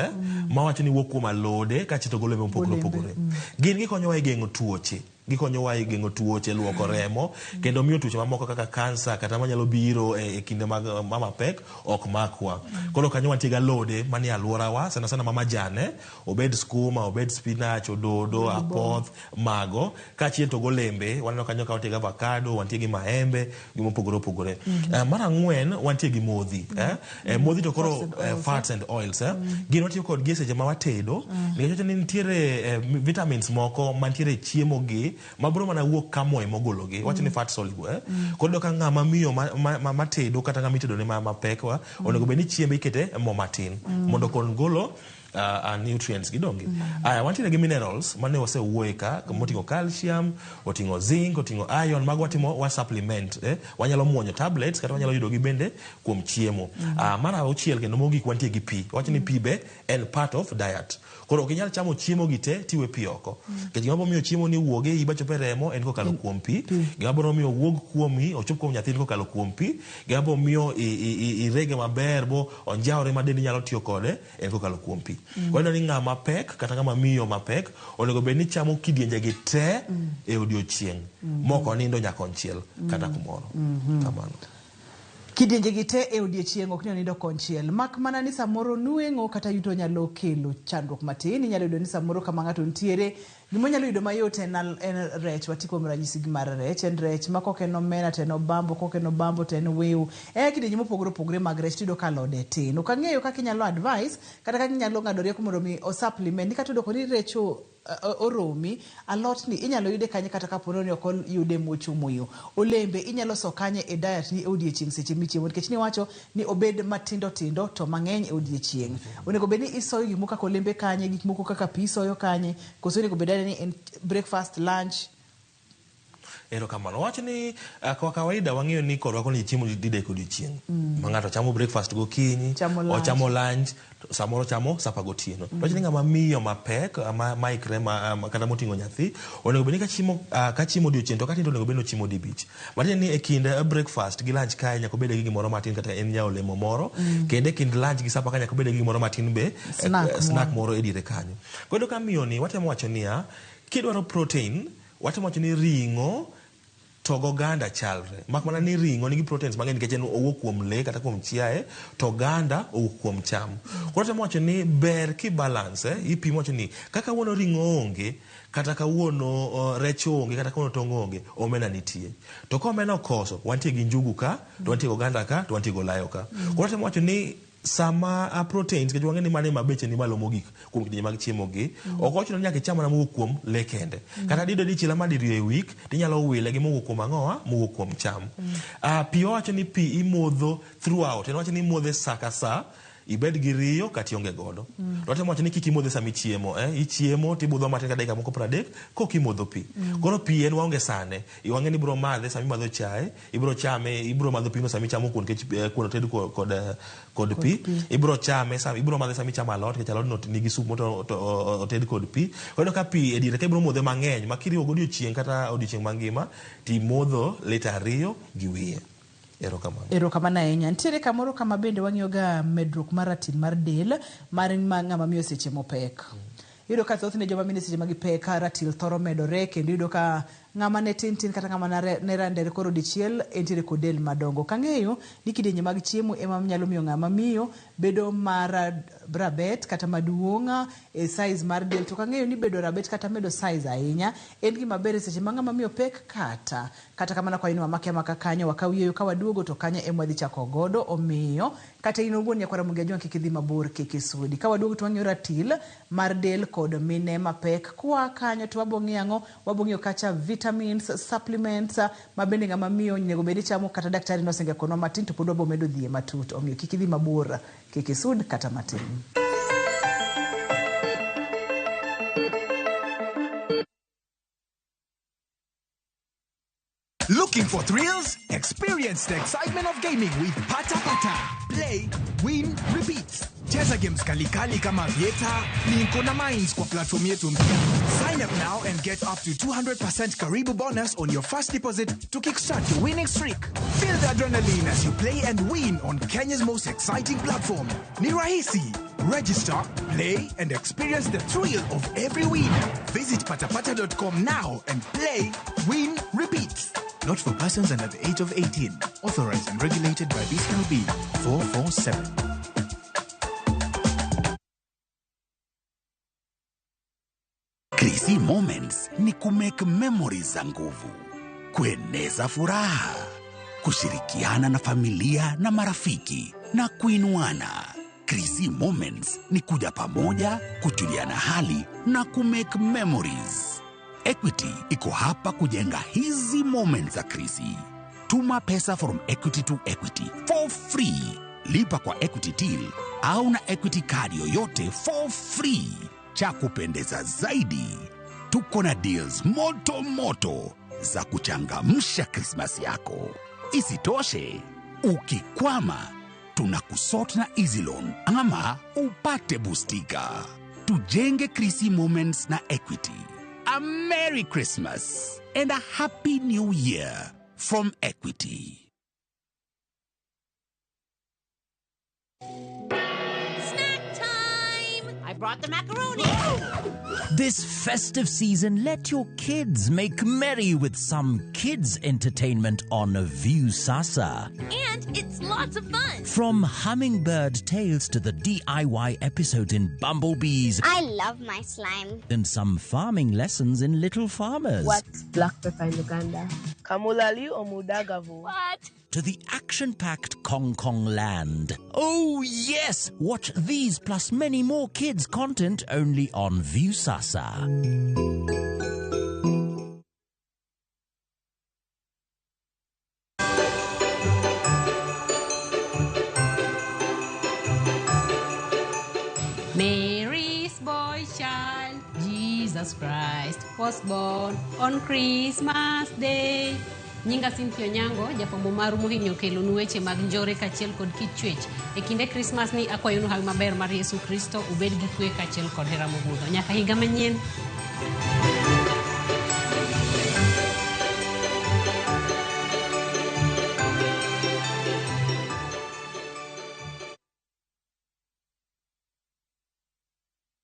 ma wacho ni wuok kuom alode kaachiel to golo mopogore opogore gin gikonyowa e geng'o tuoche gikonyowa e geng'o tuoche luoko remo kendo miyo tuoche mamoko kaka kansa kata manyalo biro e kinde mag mama pek ok makwa koro kanyo wantie gi alode manie alworawa sana sana mama jane obed skuma obed spinach ododo apoth mago kaachiel to golembe waneno kanyo ka wantie gi avocado wantie gi maembe gi mopogore opogore mar ang'wen wantie gi modhi modhi to koro fats and oils gin watiyo kod gi seche ma watedo nikech ni nitiere vitamins moko mantiere chiemo gi mabro mana wuok ka moye mogologi wacho ni fat soluble koro ka ng'ama miyo matedo kata ng'ama itedo ne mapekwa onego bed ni chiembe ikete mo matin mondo kon golo nutrients gidongi wantie gi minerals mane wasewuoye ka moting'o calcium oting'o zinc oting'o iron mago watimo wa supplement wanyalo muonyo tablets kata wanyalo yudo gi bende kuom chiemo mar auchiel kendo mogik wantie gi pi wacho ni pi be en part of diet koro ok inyal chamo chiemo gi te tiwe pi oko nikech gima miyo chiemo ni wuoge ibachope remo en kokalo kuom pi gima miyo wuog kuomi ochop kuom nyathini kokalo kuom pi gima miyo irege maber bo onjawre ma dendi nyalo tiyo kode en kokalo kuom pi koro ni ng'ama pek kata ng'ama miyo mapek onego bed ni chamo kidienje gi te e odiochieng' moko nindo nyaka konchiel kata kumoro kamano kidienje gi te e odiochieng' ok ni onindo konchiel mak mana ni samoro nueng'o kata yuto nyalo kelo chandruok matin inyalo yudo ni samoro kama ng'ato nitiere gima nyalo yudo mayot en rech wati kuom ranyisi gi mar rech en rech ma kokeno omena to en obambo kokeno bambo to en wew kidienje mopogore opogore mag rech tiyudo ka alode tin ok ang'eyo kaka inyalo advice kata kaka inyalo ng'ado rieko mondo mi o supplement ni kata doko ni rech oromi alot ni inyalo yude kanye kata kapono ni ok yude mochumoyo olembe inyalo so kanye e diet ni odiechieng' seche michiemo nikech ni wacho ni obed matindo tindo to mang'eny e odiechieng' onego bed ni isoyo gik moko kaka olembe kanye gik moko kaka pi isoyo kanye koso onego bed ni en breakfast lunch erokamano wacho ni kwa kawaida wang'eyo ni korwa koni chiemo didek odiochieng' ma ng'ato chamo breakfast gokinyi ochamo lunch samoro chamo sapa gotieno wacho ni ng'ama miyo mapek maikre kata moting'o nyathi onego bed ni ka chiemo odiochieng' to katindo onego bed ni ochiemo dibich matiende ni e kind breakfast gi lunch kae nyaka bed gi gimoro matin kata en nya olemo moro kendo e kind lunch gi sapa ka nyaka bed gi gimoro matin be snack moro e diere kanyo kendo ka miyo ni watemo wacho niya kidwaro protein watemo wacho ni ring'o to goganda chalre mak mana ni ring'o nigi proteins mang'eny nikech en owuok kuom le kata kuom chiaye to ganda owuok kuom cham koro temo wacho ni ber ki balance ipimo wacho ni kaka wuono ring'o onge kata kawuono rech onge kata kawuono tong' onge omena nitie to ka omena okoso wantie gi njugu ka to wantie gi oganda ka to wantie gi olayo ka koro temo wacho ni sama proteins ke jwang'e ni mane mabeche ni malo mogik kuom kidienje mag chiemo gi ok ochuno ni nyaka icham mana mowuok kuom le kende kata dido dichiel ama diriyo e week tinyalo wile gi mowuok kuom ang'owa mowuok kuom cham pi wacho ni pi imodho throughout en wacho ni imodhe sa ka sa ibed gi riyo kata ionge godo to watemo wacho ni kik imodhe sama ichiemo ichiemo tibudho matin ka dakika moko 30 kok imodho pi koro pi en waonge sane iwang'e ni ibro madhe sama imadho chae ibro chame ibro madho pino sama ichamo kuon nikech kuon oted kod pi ibro chame sama ibro madhe sama ichamo alot nikech alod no nigi sup moto oted kod pi koro ka pi e diere ka ibro modhe mang'eny makiriwo godiochieng' kata odiochieng' mangima timodho lita 2 gi wiye Erokamano ahinya. Nitiere kamoro kama bende wang'iyoga medruok mar ratil mar del mar ng'ama miyo seche mopek. Yudo ka thothne joma mine seche magipek ratil thoro medore, kendo yudo ka ng'ama ne tin kata ng'ama ne randere koro dichiel entiere kod del madongo. Kang'eyo ni kidienje mag chiemo ema nyalo miyo ng'ama miyo bedo mar rabet kata maduong' e size mar del. To kang'eyo ni bedo rabet kata medo size ahinya en gima ber seche ma ng'ama miyo pek kata kamana kwa ino amake amaka kanyo wakawiyo ka waduogo to kanya ema wadhi chako godo. Omiyo kata in owuon Nyakwara Mugia kik idhi mabor, kik isudi. Ka waduogo to wang'iyo ratil mar del kod mine mapek. Kwa kanyo to wabong'iyo kacha vitamins, supplements ma bende ng'ama miyo nego bedi chamo kata daktari nosenga kono matin to pod wabomedo dhiye matut. Omiyo kik idhi mabor, kik isud kata matin. Looking for thrills? Experience the excitement of gaming with Pata Pata. Play, win, repeat. Cheza games kali kama Vieta, Ninko na Mines kwa platform yetu mpya. Sign up now and get up to 200% Karibu bonus on your first deposit to kickstart your winning streak. Feel the adrenaline as you play and win on Kenya's most exciting platform. Ni rahisi. Register, play, and experience the thrill of every win. Visit patapata.com now and play, win, repeat. Not for persons under the age of 18. Authorized and regulated by BCLB 447. Krisi Moments ni kumake memories za nguvu, kueneza furaha, kushirikiana na familia na marafiki na kuinuana. Krisi Moments ni kuja pamoja, kutuliana hali na kumake memories. Equity iko hapa kujenga hizi moments za Krisi. Tuma pesa from Equity to Equity for free. Lipa kwa Equity Till au na Equity Card yoyote for free. Cha kupendeza zaidi, tuko na deals moto za kuchangamsha Christmas yako. Isitoshe, ukikwama, tunakusort na Easy Loan ama upate boostika. Tujenge Krisi Moments na Equity. A Merry Christmas and a Happy New Year from Equity. I brought the macaroni. This festive season, let your kids make merry with some kids' entertainment on Viusasa. And it's lots of fun. From Hummingbird Tales to the DIY episode in Bumblebees. I love my slime. And some farming lessons in Little Farmers. What's black pepper in Uganda? Kamulali or Mudagavu. What? To the action-packed Kong Kong Land. Oh yes! Watch these plus many more kids' content only on Viusasa. Mary's boy child, Jesus Christ, was born on Christmas Day. Nyinga Cynthia Onyango, jafwambo maru mohinyo kelo weche mag njore kachiel kod kichwech. E kinde Christmas ni akwayonu hawi maber mar Yesu Kristo ubed gi kwe kachiel kod hera mogudho. Nyaka higa manyien.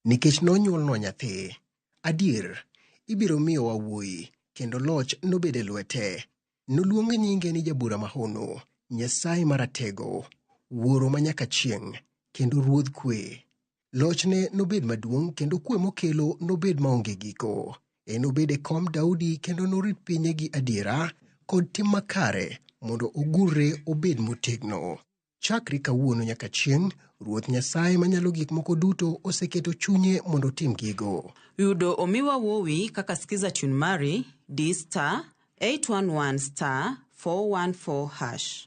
Nikech nonyuolnwa nyathi, adier, ibiro miyo wawuoyi, kendo loch nobede lwete. Noluong nyinge ni Jabura Mahono, Nyasaye Maratego, Wuoro manyaka chieng', kendo Ruodh Kwe. Lochne nobed maduong' kendo kwe mokelo nobed maonge giko. Nobed e kom Daudi kendo norit pinye gi adiera kod tim makare mondo ogurre obed motegno. Chakri kawuono nyaka chieng', Ruoth Nyasaye manyalo gik moko duto oseketo chunye mondo tim gigo. Yudo omiwa wowi kaka skiza chun mari D*811*414#.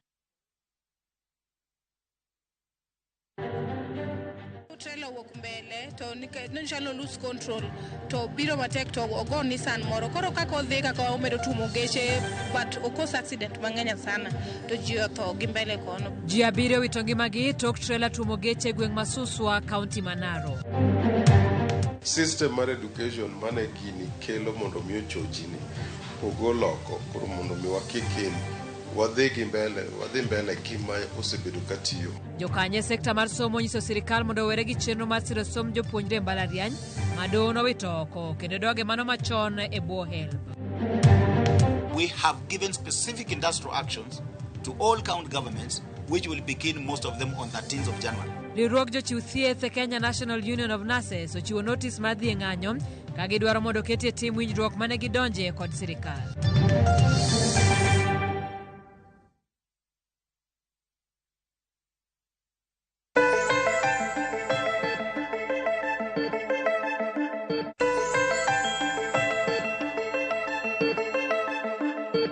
Trailer walk mbele to nishalo lose control to biro matek to ogo Nissan moro koro kako odhi kako omedo tumo geche but okos accident mang'eny sana to ji otho gi mbele kono. Ji abiriyo wito ngimagi tok trailer tumo geche gweng' ma Suswa, kaunti ma Narok. System mar education mane gini kelo mondo miyo chochini ogol oko koro mondo mi wakikin wadhi mbele gima osebedo katiyo. Jokanye sekta mar somo nyiso sirikal mondo owere gi chenro mar siro som jopuonjre mbalariany madono nowito oko kendo doge mano machon e bwo HELB. We have given specific industrial actions to all county governments, which will begin most of them on 13th of January. Riwruok jochiw thieth e Kenya National Union of Nurses ochiwo notis mar dhi e ng'anyo ka gidwaro mondo ketie tim winjruok mane gidonje kod sirikal.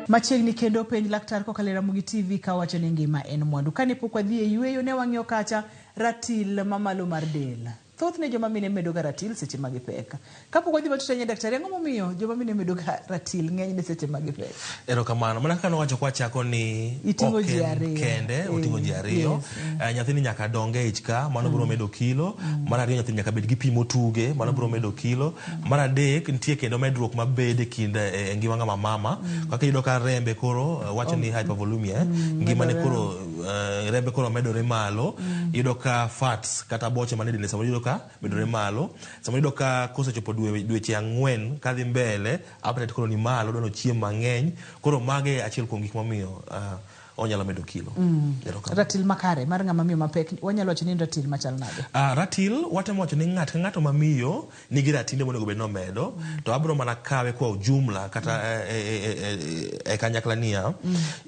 Machiegni kendo penj laktar kokalera mugi TV ka wacho ni ngima en mwandu. Kane pok wadhi e yueyo ne wang'iyo kacha ratil mamalo mar del. Thoth ne joma mine medo ga ratil seche magi peka. Kapok wadhi batutanya daktari ang'o momiyo joma mine medo ga ratil ng'eny ne seche magi peka. Erokamano. Mana kaka nowacho kwa chako ni itingo ji ariyo. Kende otingo ji ariyo. Nyathini nyaka donge ich ka mano biro medo kilo. Mar ariyo nyathini nyaka bed gi pi motuge mano biro medo kilo. Mar adek nitie kendo medruok mabede kind ngima ng'ama mama. Kaka iyudo ka rembe koro wacho ni hypervolemia. Ngima ne koro rembe koro medore malo. Iyudo ka fats kata boche mane dende sama iyudo ka medore malo. Sama iyudo ka kosechopo dweche 4 kadhi mbele appetite koro ni malo dono chiemo mang'eny. Koro mage achiel kuom gik momiyo onyalo medo kilo. Ratil makare mar ng'ama miyo mapek wanyalo wacho ni ratil machal nade? Ratil watemo wacho ni ng'ato mamiyo nigi ratinde monego bed no medo to abro mana kawe kwa ujumla kata e kanyakla niya.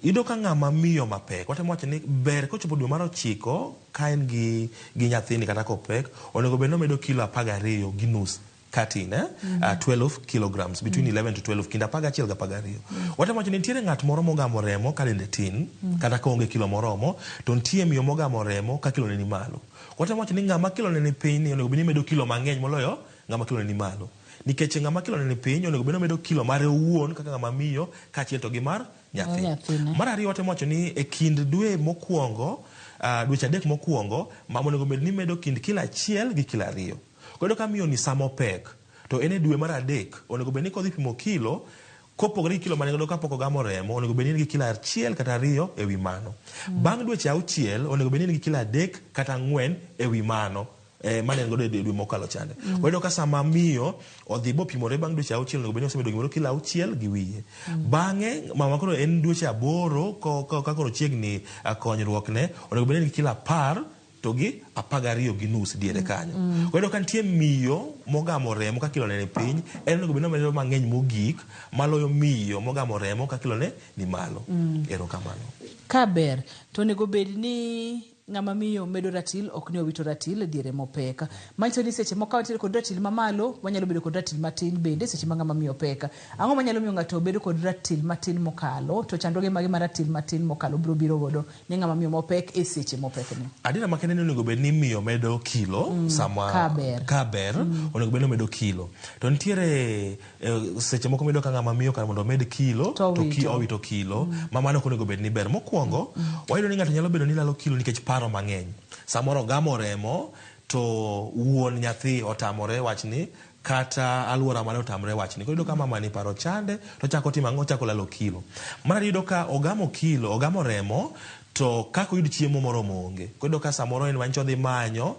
Ido ka ng'ama miyo mapek watemo wacho ni ber kochopo dwe mar 9 ka en gi nyathini kata kopek onego bed no medo kilo 12 gi nus. Cutting 12 kilograms between 11 to 12 kinda paga chiel ga paga rio. Watamo wacho ni nitiere ng'at moro mogamo remo ka dende tin kata ka onge kilo moromo to nitie miyo mogamo remo ka kilo ne ni malo. Watamo wacho ni ng'ama kilo ne ni piny ni onego bed ni medo kilo mang'eny moloyo ng'ama kilo ne ni malo. Nikech ng'ama kilo ne ni piny onego bed ni medo kilo mare owuon kaka ng'ama miyo ka chiel to gi mar nyathi. Mar ariyo watamo wacho ni e kind dwe mokwongo dweche 3 mokwongo mama onego bed ni medo kind kilo 1 gi kilo 2. Kodo ka miyo ni samopek to ene dwe mar 3 onego bed ni kodhi pimo kilo kopogore kilo mane godo kapok ogamo remo onego bed ni gi kilo 1 kata 2 ewi mano. Bang' dweche 6 onego bed ni gi kilo 3 kata 4 ewi mano. Mane godo dwe mokalo chande. Kodo ka sama miyo odhi bo pimore bang' dweche 6 onego bed ni osemedo gimoro kilo 6 gi wiye. Bang'e mama koro en dweche 8 ka koro chiegni konyruok ne onego bed ni gi kilo 10 to gi 12 gi nus diere kanyo. Kodo kan tie miyo mogamo remo ka kilo ne piny en onego bed ni medo mang'eny mogik maloyo miyo mogamo remo ka kilo ne ni malo. Erokamano. Kaber to onego bed ni ng'ama miyo medo ratil ok ni owito ratil diere mopeka. Manyiso ni seche moko nitie kod ratil mamalo wanyalo bedo kod ratil matin bende seche ma ng'ama miyo peka. Ang'o manyalo miyo ng'ato bedo kod ratil matin mokalo to chandruoge mage mar ratil matin mokalo biro godo ni ng'ama miyo mopek e seche mopek ni. Adina makene ni onego bed ni miyo medo kilo sama kaber onego bed ni medo kilo. To nitiere seche moko medo ka ng'ama miyo kan mondo med kilo to owito kilo mama no onego bed ni ber mokwongo wayudo ni ng'ato nyalo bedo ni lalo kilo nikech paro mang'eny. Samoro gamo remo to wuon nyathi otamore wachni kata aluora mane otamore wachni. Kodo ka mama ni paro chande to chako timo ang'o chako lalo kilo. Mar yudo ka ogamo remo to kako yud chiemo moro monge. Kodo ka samoro en wancho dhi manyo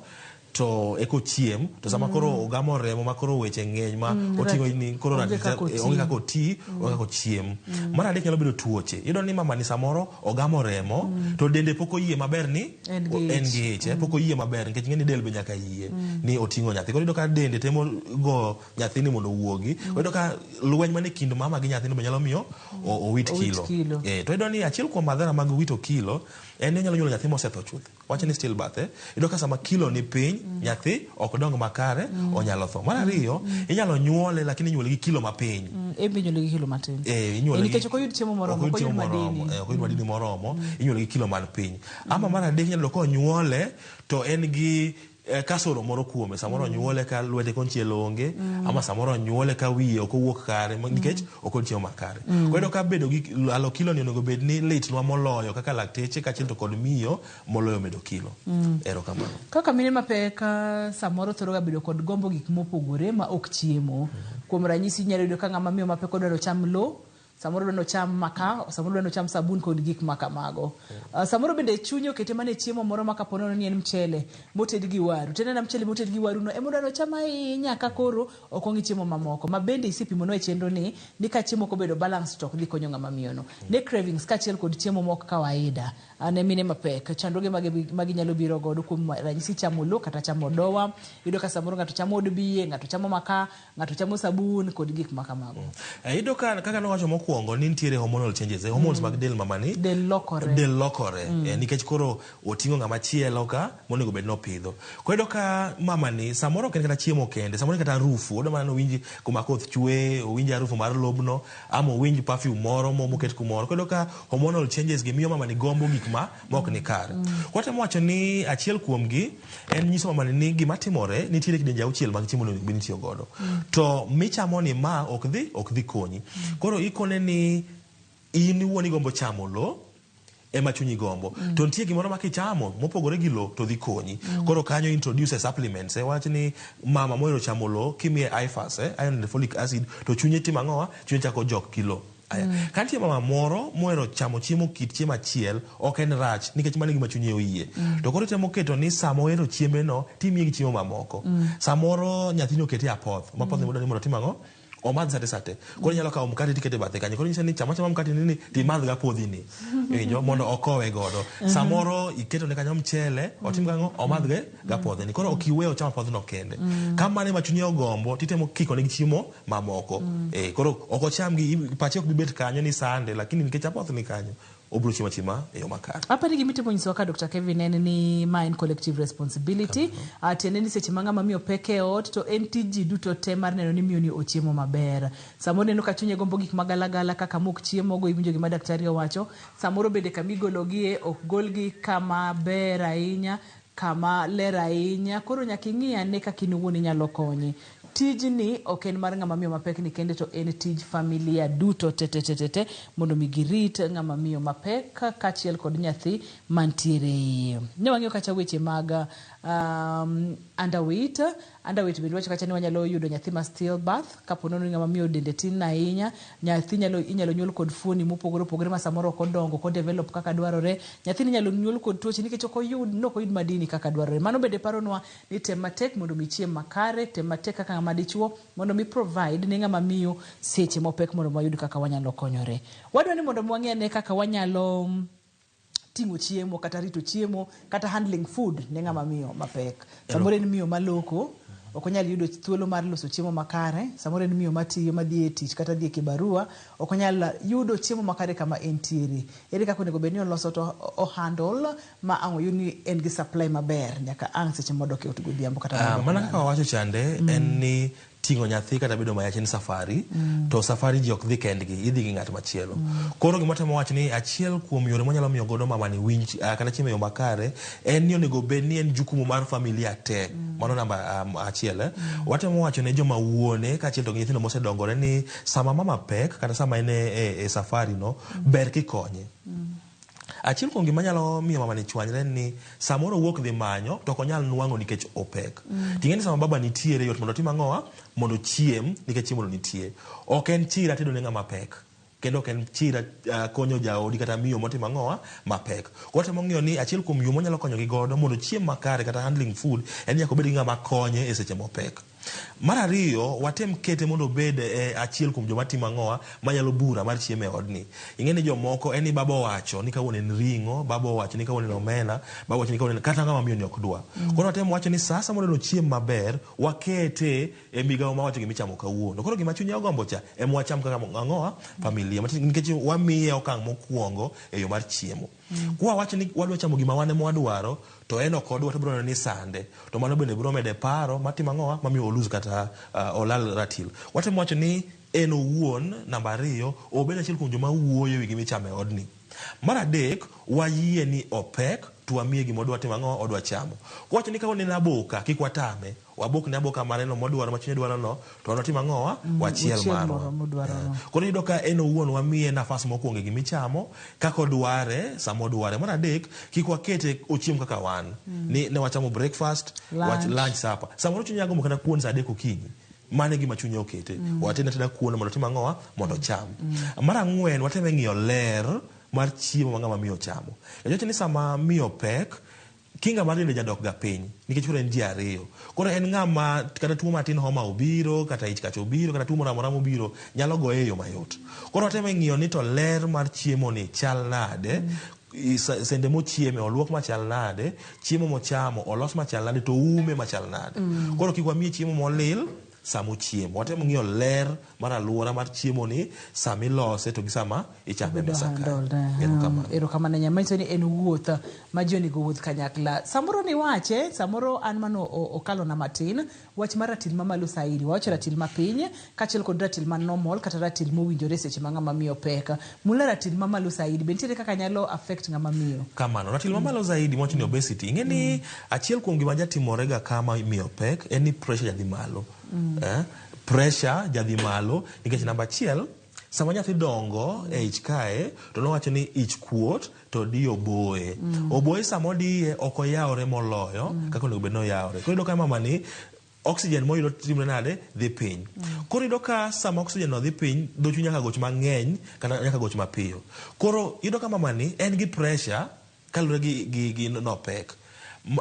to eko chiem to sama koro ogamo remo makoro weche ng'eny ma otingo ni koro onge kako ti onge kako chiem. Mar adek nyalo bedo tuoche. Iyudo ni mama ni samoro ogamo remo to dende pok oyie maber ni en gi ich pok oyie maber nikech ng'eni del be nyaka yie ni otingo nyathi. Koro iyudo ka dende temo go nyathi ni mondo wuogi. Iyudo ka lweny mane kind mama gi nyathi be nyalo miyo owit kilo. To iyudo ni achiel kuom madhara mag wito kilo en ni nyalo nyuolo nyathi mosetho chuth. Wacho ni still birth. Iyudo ka sama kilo ni piny nyathi ok dong makare onyalo tho. Mar ariyo inyalo nyuole lakini nyuole gi kilo mapiny. Inyuole gi kilo matin. Inyuole nikech ok oyud chiemo moromo ok oyud madini moromo inyuole gi kilo man piny. Ama mar adek nyalo ko nyuole to en gi kasoro moro kuome samoro nyuole ka lwete konchiel onge ama samoro nyuole ka wiye ok owuok kare nikech ok ochiemo makare. Kodo ka bedo gi lalo kilo ni onego bed ni litnwa moloyo kaka lakteche kachiel to kod miyo moloyo medo kilo. Erokamano. Kaka mine mapek samoro thoro ga bedo kod gombo gik mopogore ma ok chiemo. Kuom ranyisi nyalo yudo ka ng'ama miyo mapek odwaro cham lo samoro dwano cham maka, samoro dwano cham sabun kod gik makamago. Samoro bende chunyo kete mane chiemo moro makapono ni en mchele moted gi waru. Tenena mchele moted gi waru no emo dwano cham ahinya ka koro okongi chiemo mamoko. Ma bende isipimo no e chenro ni ka chiemo ko bedo balance stock dhi konyo ngama miyono. Ne cravings ka chiel kod chiemo moko kawaida. Ane mine mapek chandroge magi nyalo biro godo kuom ranyisi chamo lo kata chamo dowa. Yudo ka samoro ngato chamo od biye, ngato chamo maka, ngato chamo sabun kod gik makamago. Yudo ka kaka nowacho mokwongo ni nitiere hormonal changes, hormones mag del mamani del lokore. Nikech koro otingo ngama chielo ka monego bed no pidho. Ko yudo ka mamani samoro ken kata chiemo kende, samoro kata harufu, odo mana winji kuma koth chwe, winji harufu mar lobno, ama winji perfume moro moket kumoro. Ko yudo ka hormonal changes gimiyo mamani gombo gik ma mok ni kare. Kwate mwacho ni achiel kuomgi en nyiso mamani ni gima timore nitiere kidenja auchiel mag chiemo ni tiyo godo. To michamo ni ma ok dhi konyi. Koro ikone ni in wuoni gombo chamo lo ema chunyi gombo. To nitie gimoro ma kichamo mopogore gi lo to dhi konyi. Koro kanyo introduce supplements. Wach ni mama mohero chamo lo kimiye IFAS, iron and folic acid, to chunye timo ang'owa, chunye chako jok kilo. Kantie mama moro mohero chamo chiemo kit chiemo achiel ok en rach nikech mano gima chunye oyie. To koro temo keto ni samo ohero chiembe no timiye gi chiemo mamoko. Samoro nyathino kete apoth, mapoth ni mondo ni mondo tim ang'o? Omadh sate. Koro nyalo kawo mkate tikete bathe kanyo. Koro nyisa ni chama mkate nini timadh ga podhi ni. Winjo mondo okowe godo. Samoro iketo ne kanyo mchele, otim gang'o omadh ga podhi ni. Koro okiweyo chama podhi no kende. Kama ne machunye ogombo titemo kiko ne chiemo mamoko. Koro oko cham gi pache ok bibet kanyo ni sande, lakini nikech apoth ni kanyo obro chima e yo makare. Hapa ni gimito nyiso ka Dr. Kevin en ni mind collective responsibility. Atene ni seche manga mamiyo peke ot to en tiji duto te mar neno ni miyo ni ochiemo maber. Samoro neno ka chunye gombo gik magalagala kaka mok chiemo go iwinjo gima daktari owacho. Samoro bende kamigologie ok golgi kama ber ahinya, kama ler ahinya. Koro nyaka ing'i ane kaka in wuon inyalo konye. Tijni ok en mar ngama miyo mapek ni kende, to en tij familia duto te mondo migirit ngama miyo mapek kachiel kod nyathi mantiere iye. Ne wang'iyo kacha weche mag underweight bende wacho kacha ni wanyalo yudo nyathi ma stillbirth kapono ni ngama miyo dende tin ahinya. Nyathi inyalo nyuol kod fuoni mopogore ma samoro ok odongo ko develop kaka dwarore. Nyathi inyalo nyuol kod tuoche nikech ok oyud madini kaka dwarore. Mano bende paronwa ni tem matek mondo mi chiem makare, tem matek kaka ngama dichuo mondo mi provide ne ngama miyo seche mopek mondo wayud kaka wanyalo konyore. Wadwa ni mondo mwang'e ne kaka wanyalo tingo chiemo kata rito chiemo kata handling food ne ngama miyo mapek. Samoro en miyo maloko ok onyal yudo thuolo mar loso chiemo makare. Samoro en miyo matiyo madhi e tich kata dhi e kibarua ok onyal yudo chiemo makare kama entiere. Ere kaka onego bed ni oloso to handle ma ang' oyud ni en gi supply maber nyaka ang' seche modok e ot godhiambo kata mana kaka wawacho chande en ni tingo nyathi kata bedo mayach en safari. To safari ji ok dhi kendgi, idhi gi ng'at machielo. Koro gima temo wacho ni achiel kuom yore monyalo miyo godo mama ni winj kata chiemo yo makare en ni onego bed ni en jukumu mar familia te. Mano namba achiel. Watemo wacho ne joma wuone kachiel to gi nyithindo mosedongore ni sama mama pek kata sama en e safari no ber kikonye. Achiel kuom gima nyalo miyo mama ni chwanyre ni samoro wuok dhi manyo to ok onyal nwang'o nikech opek. Ting'eni sama baba nitiere yot mondo tim ang'owa mondo chiem nikech chiemo nitie. Ok en chira tedo ne ng'ama pek. Kendo ok en chira konyo jaodi kata miyo motimo ang'owa mapek. Watemo ng'iyo ni achiel kuom yo monyalo konyo gi godo mondo chiem makare kata handling food en nyaka obed gi ng'ama konye e seche mopek. Mar ariyo watem kete mondo bed achiel kuom joma timo ang'owa manyalo bura mar chiemo e odni. Ing'eni jomoko en ni baba owacho ni kawuono en ring'o, baba owacho ni kawuono en omena, baba owacho ni kawuono kata ng'ama miyo ni ok dwa. Koro watem wacho ni sasa mondo chiem maber wakete e migawo ma wacho gimichamo kawuono. Koro gima chunye ogombo cha ema wacham kaka ang'owa familia nikech wamiye okang' mokwongo e yo mar chiemo. Kwa wacho ni wadwa chamo gima wane mwadwaro to en ok odwa to biro ni sande to mano bende biro mede paro matimo ang'owa mamiyo oluz kata olal ratil. Watemo wacho ni en owuon namba ariyo obed achiel kuom joma wuoyo e wi gimichamo e odni. Mar adek wayie ni opek to wamiye gima odwa timo ang'owa odwa chamo. Wacho ni ka one aboka kik watame wabok ne aboka maneno modwaro machunye dwaro no to wanatimo ang'owa wachiel maro. Koro iyudo ka en owuon wamiye nafas mokwongo gimichamo kaka odware sama odware. Mar adek kik wakete ochiem kaka wan ne wachamo breakfast lunch supper. Samoro chunye agombo kata kuon saa 3 okinyi mane gima chunye okete watene tena kuono mondo tim ang'owa mondo cham mar ang'wen wateme ng'iyo ler mar chiemo ma ng'ama miyo chamo yajote ni sama miyo pek kinga mar dende jadok ga piny nikech koro en ji ariyo koro en ng'ama kata tuo matin homa obiro kata ich kach obiro kata tuo moro amora mobiro nyalo goye e yo mayot koro wateme ng'iyo ni to ler mar chiemo ni chal nade sende mochieme oluok machal nade chiemo mochamo olos machal nade to ume machal nade koro kik wamiye chiemo molil samo chiemo watemo ng'iyo ler mar aluora mar chiemo ni sama ilose to gi sama ichame mesa ka erokamano nyamanyiso ni en wuoth ma ji onego wuoth kanyakla samoro ni wache samoro an mano okalona matin wach mar ratil mamalo saidi wawacho ratil mapiny kaachiel kod ratil man normal kata ratil mowinjore seche ma ng'ama miyo pek mula ratil mamalo saidi be nitiere kaka nyalo affect ng'ama miyo kamano ratil mamalo zaidi mwacho ni obesity ing'e ni achiel kuom gima jatimorega kama miyo pek en ni pressure jadhi malo pressure jadhi malo nikech namba achiel sama nyathi dongo e ich kae to nowacho ni ich kuot to di oboye oboye sama odiye ok oyawre moloyo kaka onego bed noyawre koro iyudo ka mamani oxygen moyudo timre nade dhi piny koro iyudo ka sama oxygen no dhi piny dhochu nyaka goch mang'eny kata nyaka goch mapiyo koro iyudo ka mamani en gi pressure kalure gi no pek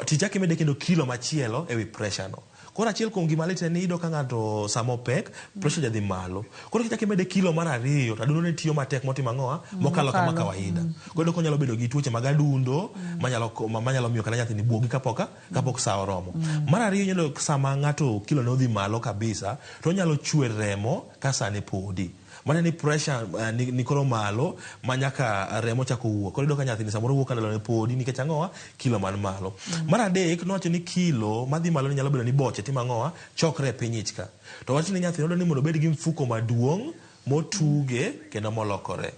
tichak imede kendo kilo machielo ewi pressure no koro achiel kuom gima lit en ni iyudo ka ng'ato samo pek pressure jadhi malo koro kichak imede kilo mar ariyo to adundo ne tiyo matek motimo ang'owa mokalo kama kawaida koro iyudo ka onyalo bedo gi tuoche mag adundo manyalo miyo kata nyathini buogi kapok sa oromo mar ariyo iyudo sama ng'ato kilo ne odhi malo kabisa to onyalo chwer remo ka sane podi mane ni pressure ni koro malo manyaka remo chako wuok koro iyudo ka nyathini samoro wuok kandalo ne podi nikech ang'owa kilo man malo mar adek nowacho ni kilo madhi malo ni nyalo bedo ni boche timo ang'owa chokre e piny ich ka to wacho ni nyathini ni mondo obed gi mfuko maduong' motuge kendo molokore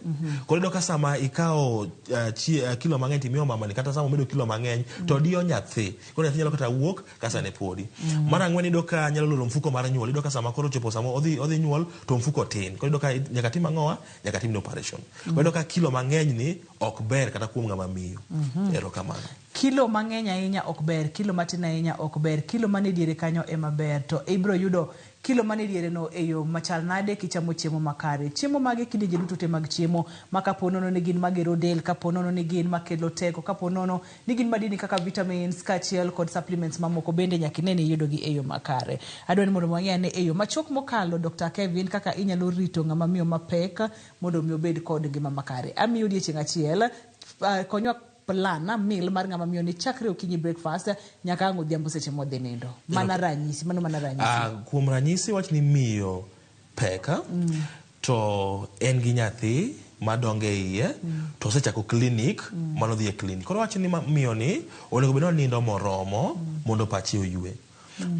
koro iyudo ka sama ikawo kilo mang'eny timiyo mamani kata sama omedo kilo mang'eny to diyo nyathi koro nyathi nyalo kata wuok kasa ne podi mar ang'wen iyudo ka nyalo lolo mfuko mar nyuol iyudo ka sama koro chopo sama odhi nyuol to mfuko tin koro iyudo ka nyaka tim ang'owa nyaka tim operation koro iyudo ka kilo mang'eny ni ok ber kata kuom ng'ama miyo erokamano kilo mang'eny ahinya ok ber kilo matin ahinya ok ber kilo mane diere kanyo ema ber to ibro yudo kilo mane diere no e yo machal nade kichamo chiemo makare chiemo mage kideje duto te mag chiemo ma kaponono ni gin magero del kaponono ni gin makelo teko kaponono ni gin madini kaka vitamins kaachiel kod supplements mamoko bende nyaka ine ni iyudo gi e yo makare adwa ni mondo wang'e ane e yo machok mokalo Dr. Kevin kaka inyalo rito ng'ama miyo mapek mondo mi obed kod ngima makare amiyo odiochieng' achiel konywa plan meal mar ng'ama miyo ni chakre okinyi breakfast nyaka ang' odhiambo seche modhi nindo mana ranyisi kuom ranyisi wach ni miyo peka to en gi nyathi madonge iye to osechako clinic mano dhi e clinic koro wach ni miyo ni onego bed nindo moromo mondo pache oywe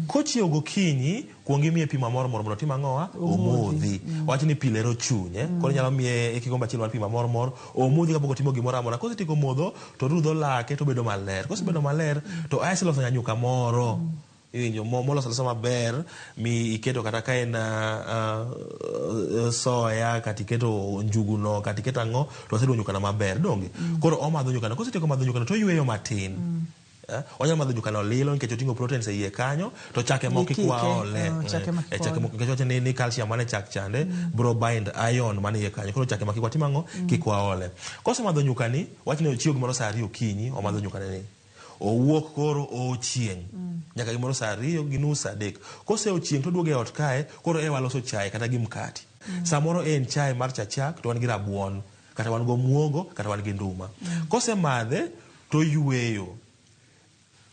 kochiewo gokinyi kuongi miye pi mamoro mondo tim ang'owa omodhi wach ni pi lero chunye koro nyalo miye kikombe achiel mar pi mamoro omodhi kapok otimo gimoro amora kosetieko modho to rudho lake to bedo maler kosebedo maler to ayesi loso nyanyuka moro iwinjo moloso maber mi iketo kata ka en soya kata iketo njuguno kata iketo ang'o to osedo nyukana maber donge koro omadho nyukana kosetieko madho nyukana to oyweyo matin onyalo madho nyukano lilo nikech oting'o proteins e iye kanyo to chake moko ikwaole chake moko nikech wacho ni calcium mane chak chande bro bind iron mane iye kanyo koro chake moko ikwatimo ang'o kikwaole kosemadho nyukani wach ni ochieo gimoro sa 2 okinyi omadho nyukane ni owuok koro ochieng' nyaka gimoro sa 2 gi nus 3 kose ochieng' to duoge e ot kae koro waloso chai kata gi mkati samoro en chai mar chachak to wan gi rabuon kata wan go muogo kata wan gi nduma kose madhe to yweyo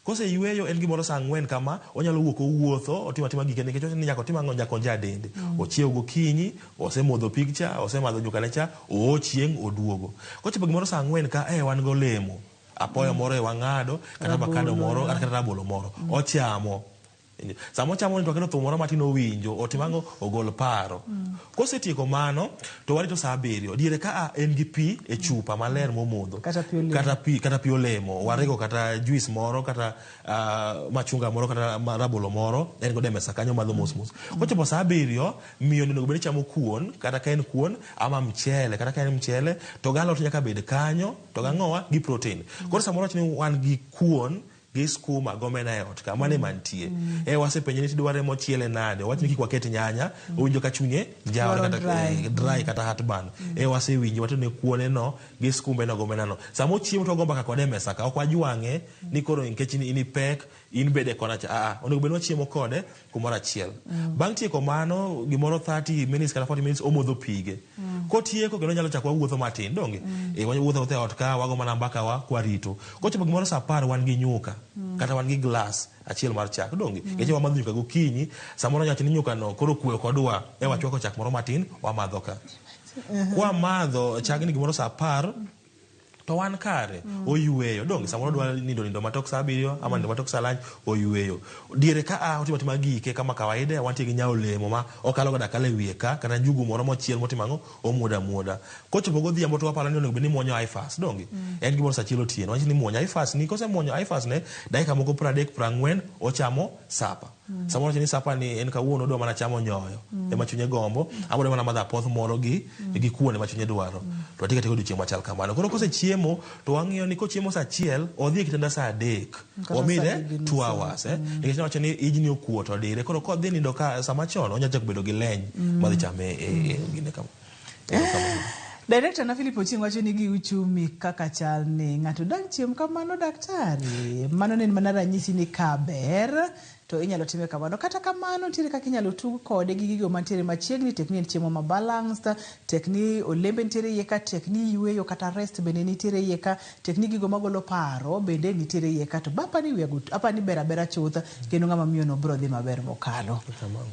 kose yweyo en gimoro sa 4 kama onyalo wuok owuotho otima gike nikech ni nyaka otima ang'o nyaka onja dende ochiewo gokinyi osemodho picture osemadho nyukane cha ochieng' oduogo kochopo gimoro sa 4 ka wan go lemo apoyo moro e wang'ado kata avocado moro kata rabolo moro ochamo samo chamo ni to kendo thum moro matin owinjo otimang'o ogol paro kosetieko mano to warito sa 7 diere ka en gi pi e chupa maler momodho kata pi olemo warego kata juice moro kata machunga moro kata rabolo moro en go demesa kanyo madho mos kochopo sa 7 miyo ni onego chamo kuon kata ka en kuon ama mchele kata ka en mchele to galo to nyaka bed kanyo to gang'owa gi protein koro samoro ni wan gi kuon gi skuma gomena e ot ka mane mantie wasepenje ni tidware mochiele nade wach ni kik waket nyanya owinjo ka chunye njawre kata dry kata hatban wasewinjo wato ne kuone no gi skumbe no gomena no samo chiemo to gomba ka kode mesa ka ok wajwange ni koro nikech ni pek in bede kona cha onego bedwa chiemo kode kumoro achiel bang' tieko mano gimoro 30 minutes kata 40 minutes omodho pige kotieko kendo nyalo chako wuotho matin donge wuotho e ot ka wago mana mbaka wa kwarito kochopo gimoro saa 10 wan gi nyuka kata wan gi glass achiel mar chak donge keche wamadho nyuka gokinyi samoro nyathi ni nyuka no koro kuyo kodwa wachwako chak moro matin wamadho ka kwa madho chak ni gimoro saa 10 to wan kare oyueyo donge samoro dwa nindo matok saa 7 ama nindo matok saa lunch oyueyo diere ka otima gike kama kawaida wantie gi nyao lemo ma okalo goda kale wiye ka kana njugu moro mochiel motimango omuoda kochopo godhiambo to wapalo ni onego ni muonyo ifas donge en gimoro saa chielo tieno wach ni muonyo ifas ni kose muonyo ifas ne dakika moko 30-40 ochamo sapa samoro chini sapa ni en kawuono dwa mana chamo nyoyo ema chunye gombo abode mana madha poth moro gi kuone ma chunye dwaro to atika teko chiemo machal kamano koro kose chiemo to wang'iyo ni kochiemo saa 1 odhi kitanda saa 3 omide 2 hours nikech wacho ni ijni okuot odire koro kodhi nindo ka sama chon onya chak bedo gi leny madhi chame gine kama Director na Philip Ochieng wacho ni gi uchumi kaka chal ni ng'ato dang' chiemo kamano daktari mano ne mana ranyisi ni kaber to inyalo time kamano kata kamano nitiere kaka inyalo tug kode gi gigo mantiere machiegni tekni en chiemo ma balanced tekni olembe nitiere iye ka tekni yueyo kata rest bende nitiere iye ka tekni gigo magolo paro bende nitiere iye ka to bapa ni wiagut apa ni bera chutha kendo ng'ama miyo no bro dhi maber mokalo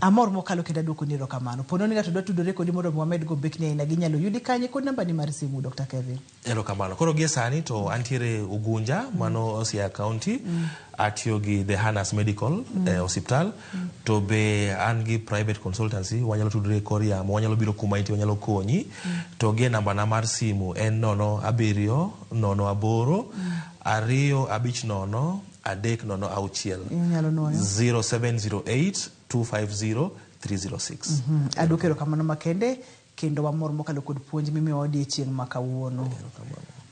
amor mokalo kenda duoko niro kamano pono ni ng'ato dwa tudore kodi mondo Mohamed Gobekni aina ginyalo yudi kanye kod namba ni mar simu Dr. Kevin ero kamano koro gie sani to antiere Ugunja mano Siaya County atiyo gi The Hanas Medical hospital to be an gi private consultancy wanyalo tudore koria wanyalo biro kuma inti wanyalo konyi to gie namba na mar simu en 07 08 250 306 0708 250 306 adokero kamano makende kendo wamor mokalo kod puonj mimi wadi chieng makawuono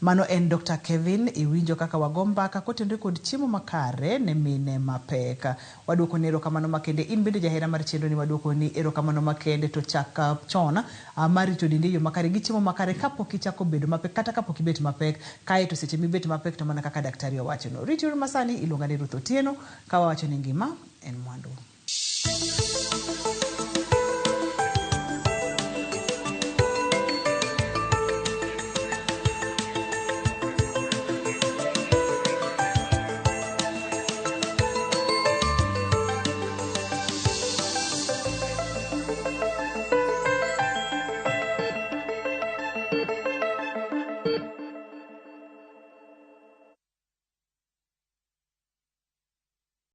mano en Dr. Kevin iwinjo kaka wagombaka kotende kod chiemo makare ne mine mapeka waduoko nero kamano makende in bende jahera mar chendo ni waduoko ni ero kamano makende to chaka chona mari to dinde yo makare gi chiemo makare kapok ichako bedo mapek kata kapok ibet mapek kae to seche mibet mapek to mana kaka daktari owacho no Richard Masani iluonga ni Ruth Otieno kawa wacho ni ngima en mwandu